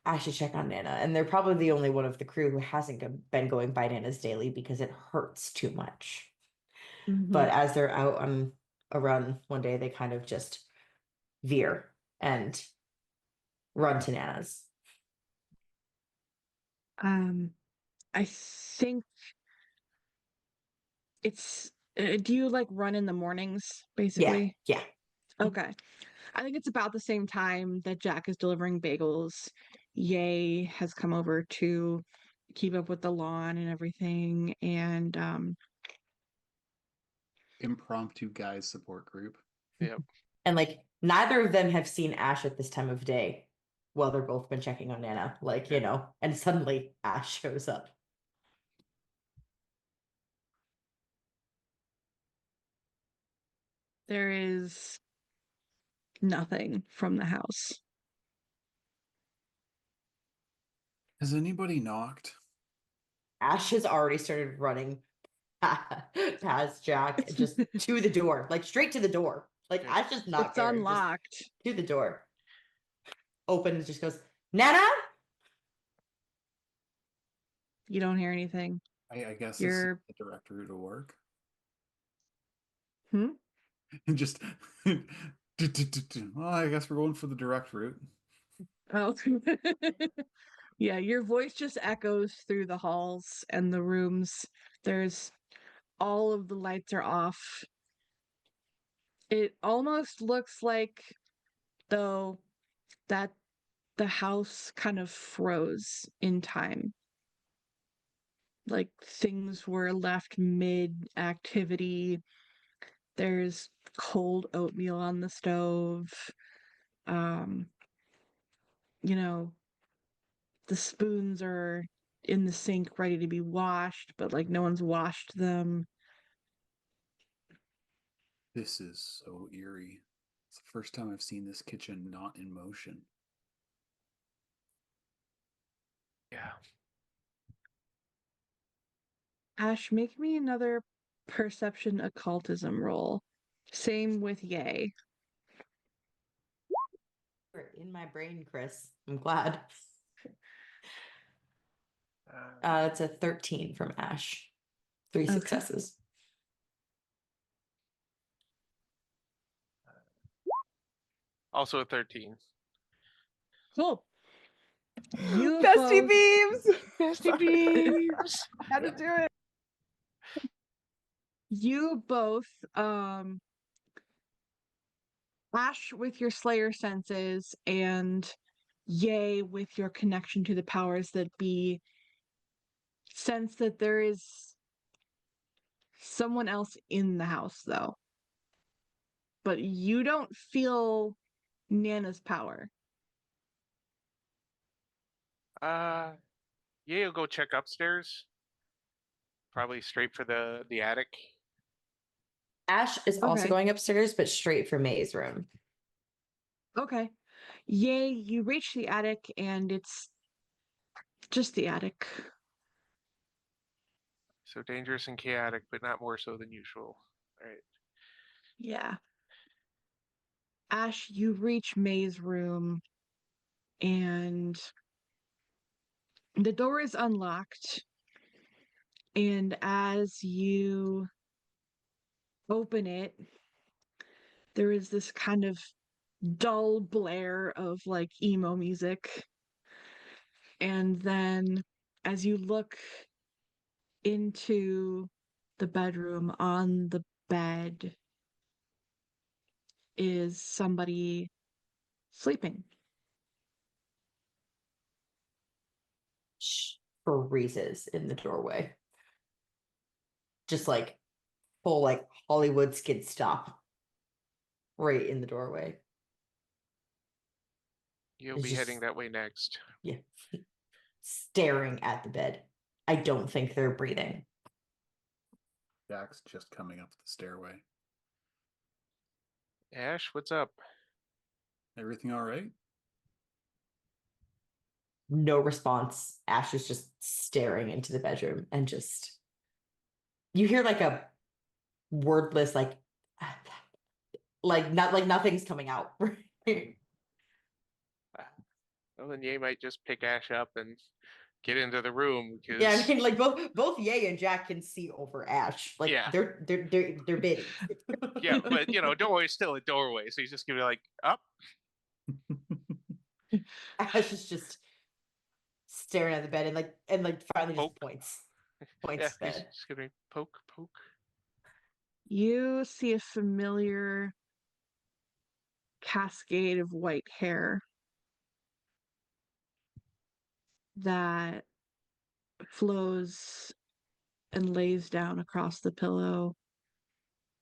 I should check on Nana. And they're probably the only one of the crew who hasn't been going by Nana's daily because it hurts too much. But as they're out on a run one day, they kind of just veer and run to Nana's. I think it's do you like run in the mornings Yeah, basically? yeah. Okay. I think it's about the same time that Jack is delivering bagels. Yay has come over to keep up with the lawn and everything. And Impromptu guys support group. Yep. And like neither of them have seen Ash at this time of day. Well, they're both been checking on Nana, like, you know, and suddenly Ash shows up. There is nothing from the house. Has anybody knocked? Ash has already started running past Jack just to the door, like straight to the door. Like Yeah. Ash is not It's caring, just unlocked. to the door. Open and just goes, Nana? You don't hear anything. I guess this is You're the direct route to work. Hmm? And just well, I guess we're going for the direct route. Oh. Yeah, your voice just echoes through the halls and the rooms. There's all of the lights are off. It almost looks like though that the house kind of froze in time. Like things were left mid activity. There's cold oatmeal on the stove. Um, you know, the spoons are in the sink ready to be washed, but like no one's washed them. This is so eerie. It's the first time I've seen this kitchen not in motion. Yeah. Ash, make me another perception occultism roll. Same with Yay. You're in my brain, Chris. I'm glad. It's a 13 from Ash. 3 Okay. successes. Also a 13. Cool. You Bestie both, beams. Bestie beams. How to do it? you both, Ash with your Slayer senses and Yay with your connection to the powers that be, sense that there is someone else in the house though. But you don't feel Nana's power. Yeah, you'll go check upstairs. Probably straight for the attic. Ash is also Okay. going upstairs, but straight for May's room. Okay. Yay, you reach the attic and it's just the attic. So dangerous and chaotic, but not more so than usual. All right. Yeah. Ash, you reach May's room and the door is unlocked. And as you open it, there is this kind of dull blare of like emo music. And then as you look into the bedroom, on the bed is somebody sleeping. Freezes in the doorway. Just like full like Hollywood skid stop. Right in the doorway. You'll It's be just- heading that way next. Yeah. Staring at the bed. I don't think they're breathing. Jack's just coming up the stairway. Ash, what's up? Everything all right? No response. Ash is just staring into the bedroom and just you hear like a wordless like nothing's coming out. Well, then Ye might just pick Ash up and get into the room because Yeah, I mean like both Ye and Jack can see over Ash. Like Yeah. they're biddies. yeah, but you know, doorway's still a doorway, so he's just gonna be like, up. Ash is just staring at the bed and finally just Poke. points Yeah, to he's bed. just gonna be poke. You see a familiar cascade of white hair that flows and lays down across the pillow.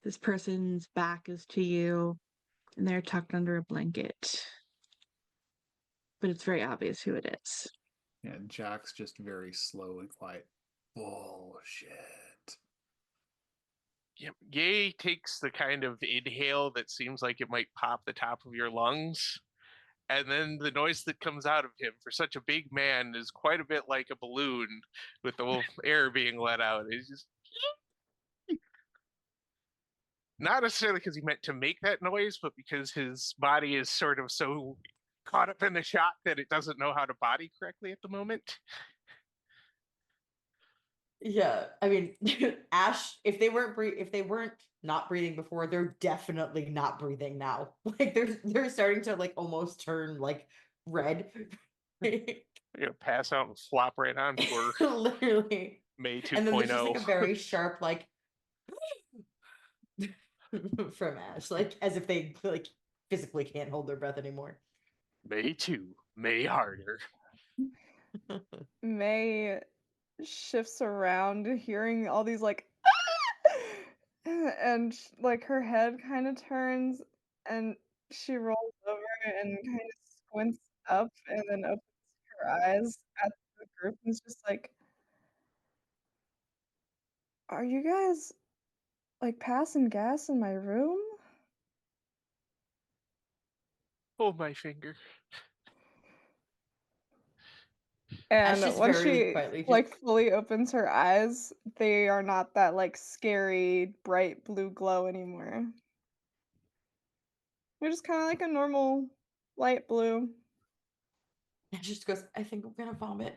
This person's back is to you, and they're tucked under a blanket. But it's very obvious who it is. Yeah, Jack's just very slow and quiet. Bullshit. Yep. Yay takes the kind of inhale that seems like it might pop the top of your lungs. And then the noise that comes out of him for such a big man is quite a bit like a balloon with the air being let out. It's just not necessarily because he meant to make that noise, but because his body is sort of so caught up in the shock that it doesn't know how to body correctly at the moment. Yeah, I mean, Ash, if they weren't not breathing before, they're definitely not breathing now. Like they're starting to like almost turn like red. You're gonna pass out and flop right on for Literally. May And then there's just 2.0. like a very sharp like from Ash, like as if they like physically can't hold their breath anymore. May 2, May harder. May shifts around, hearing all these like, and like her head kind of turns, and she rolls over and kind of squints up, and then opens her eyes at the group and is just like, "Are you guys like passing gas in my room?" Hold my finger. And just once very she quietly just- like fully opens her eyes, they are not that like scary bright blue glow anymore. They're just kind of like a normal light blue. Ash just goes, I think I'm gonna vomit.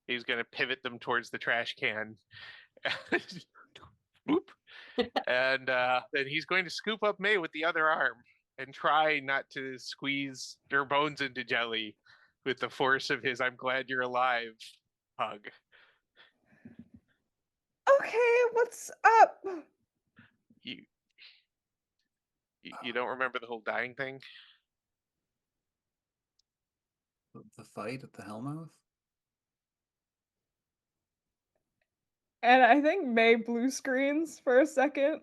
He's gonna pivot them towards the trash can. Whoop. And then he's going to scoop up May with the other arm and try not to squeeze her bones into jelly with the force of his "I'm glad you're alive" hug. Okay, what's up? You don't remember the whole dying thing? The fight at the Hellmouth? And I think May blue screens for a second.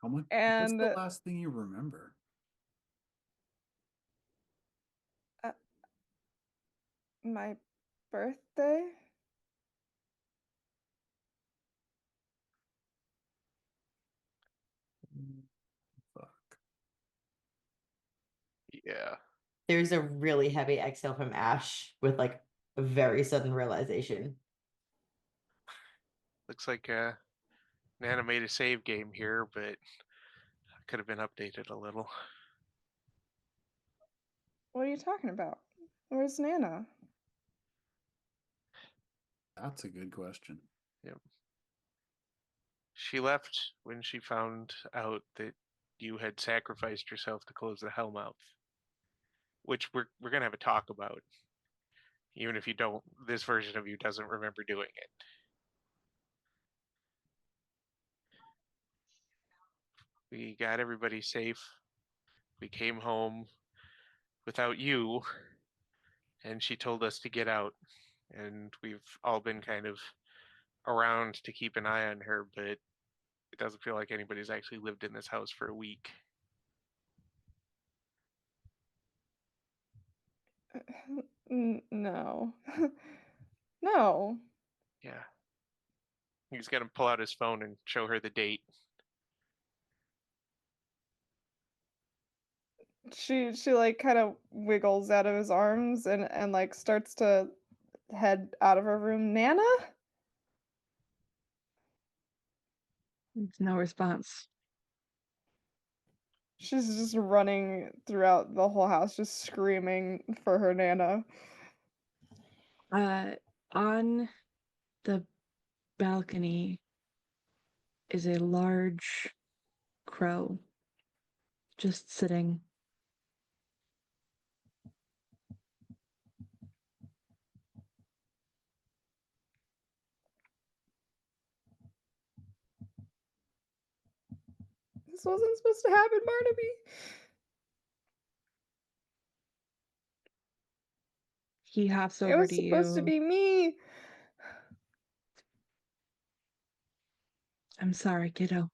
How much? And What's the last thing you remember? my birthday? Fuck. Yeah. There's a really heavy exhale from Ash with like a very sudden realization. Looks like an animated save game here, but could have been updated a little. What are you talking about? Where's Nana? That's a good question. Yep. She left when she found out that you had sacrificed yourself to close the Hellmouth, which we're gonna have a talk about. Even if you don't, this version of you doesn't remember doing it. We got everybody safe. We came home without you, and she told us to get out. And we've all been kind of around to keep an eye on her, but it doesn't feel like anybody's actually lived in this house for a week. No. No. Yeah. He's gonna pull out his phone and show her the date. She like kind of wiggles out of his arms and like starts to head out of her room. Nana? No response. She's just running throughout the whole house, just screaming for her Nana. On the balcony is a large crow just sitting. This wasn't supposed to happen, Barnaby. He hops It over was to supposed to you. be me. I'm sorry, kiddo.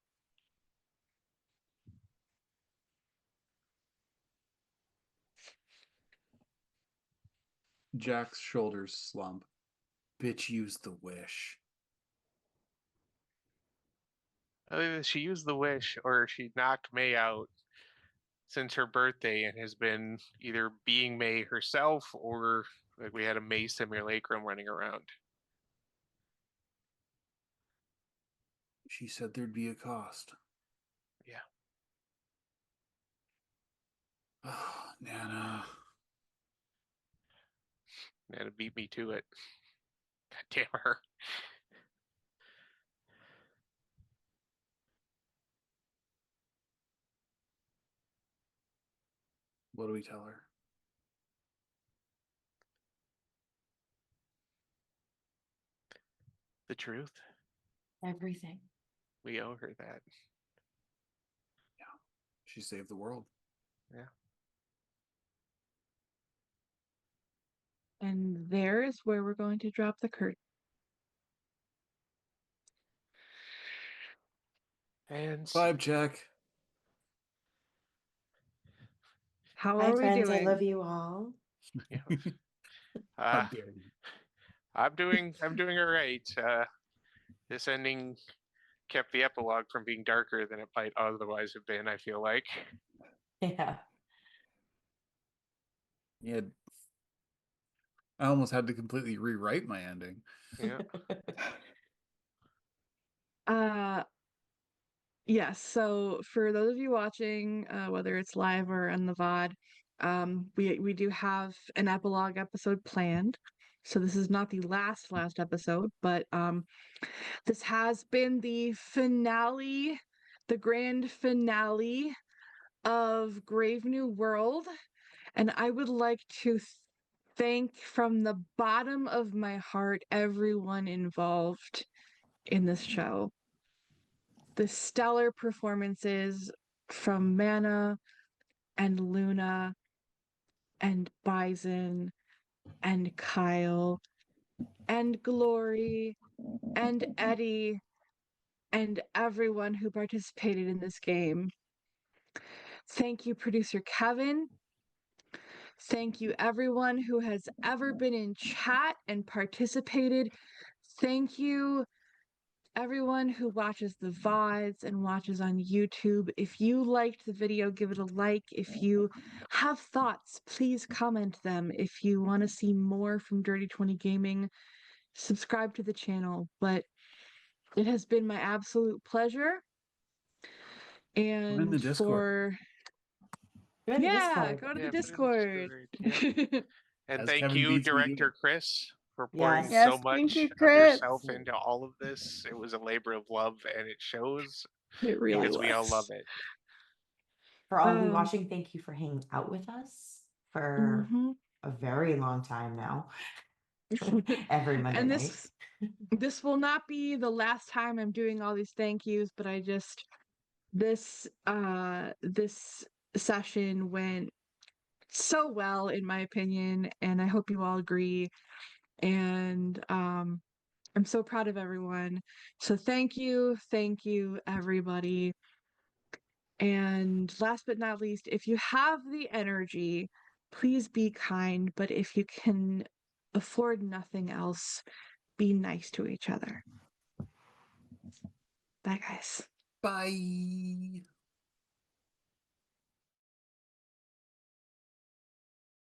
Jack's shoulders slump. Bitch used the wish. Either she used the wish or she knocked May out since her birthday and has been either being May herself or like we had a May simulacrum running around. She said there'd be a cost. Yeah. Oh, Nana. And it beat me to it. God damn her. What do we tell her? The truth. Everything. We owe her that. She saved the world. And there is where we're going to drop the curtain. And Bye, Jack. How Hi, are we friends. I doing? love you all. yeah. How Uh, dare you? I'm doing all right. This ending kept the epilogue from being darker than it might otherwise have been, I feel like. Yeah. Yeah. I almost had to completely rewrite my ending. Yeah. Yes, so for those of you watching, whether it's live or on the VOD, we do have an epilogue episode planned. So this is not the last episode, but this has been the finale, the grand finale of Grave New World, and I would like to thank from the bottom of my heart everyone involved in this show. The stellar performances from Mana and Luna and Bison and Kyle and Glory and Eddie and everyone who participated in this game. Thank you, producer Kevin. Thank you, everyone who has ever been in chat and participated. Thank you, everyone who watches the VODs and watches on YouTube. If you liked the video, give it a like. If you have thoughts, please comment them. If you want to see more from Dirty 20 Gaming, subscribe to the channel. But it has been my absolute pleasure. in the And Discord. Go to yeah, Discord. go to Yeah, the put it in Discord. Discord, And As thank Kevin you, beats me to Director it. Chris, for pouring Yes. so Yes, thank much you, of Chris. yourself into all of this. It was a labor of love, and it shows It really because we all was. love it. For all of you Um, watching, thank you for hanging out with us for mhm. a very long time now. Every Monday And night. this will not be the last time I'm doing all these thank yous, but I just this session went so well in my opinion, and I hope you all agree. And I'm so proud of everyone. So thank you everybody. And last but not least, if you have the energy, please be kind, but if you can afford nothing else, be nice to each other. Bye, guys. Bye.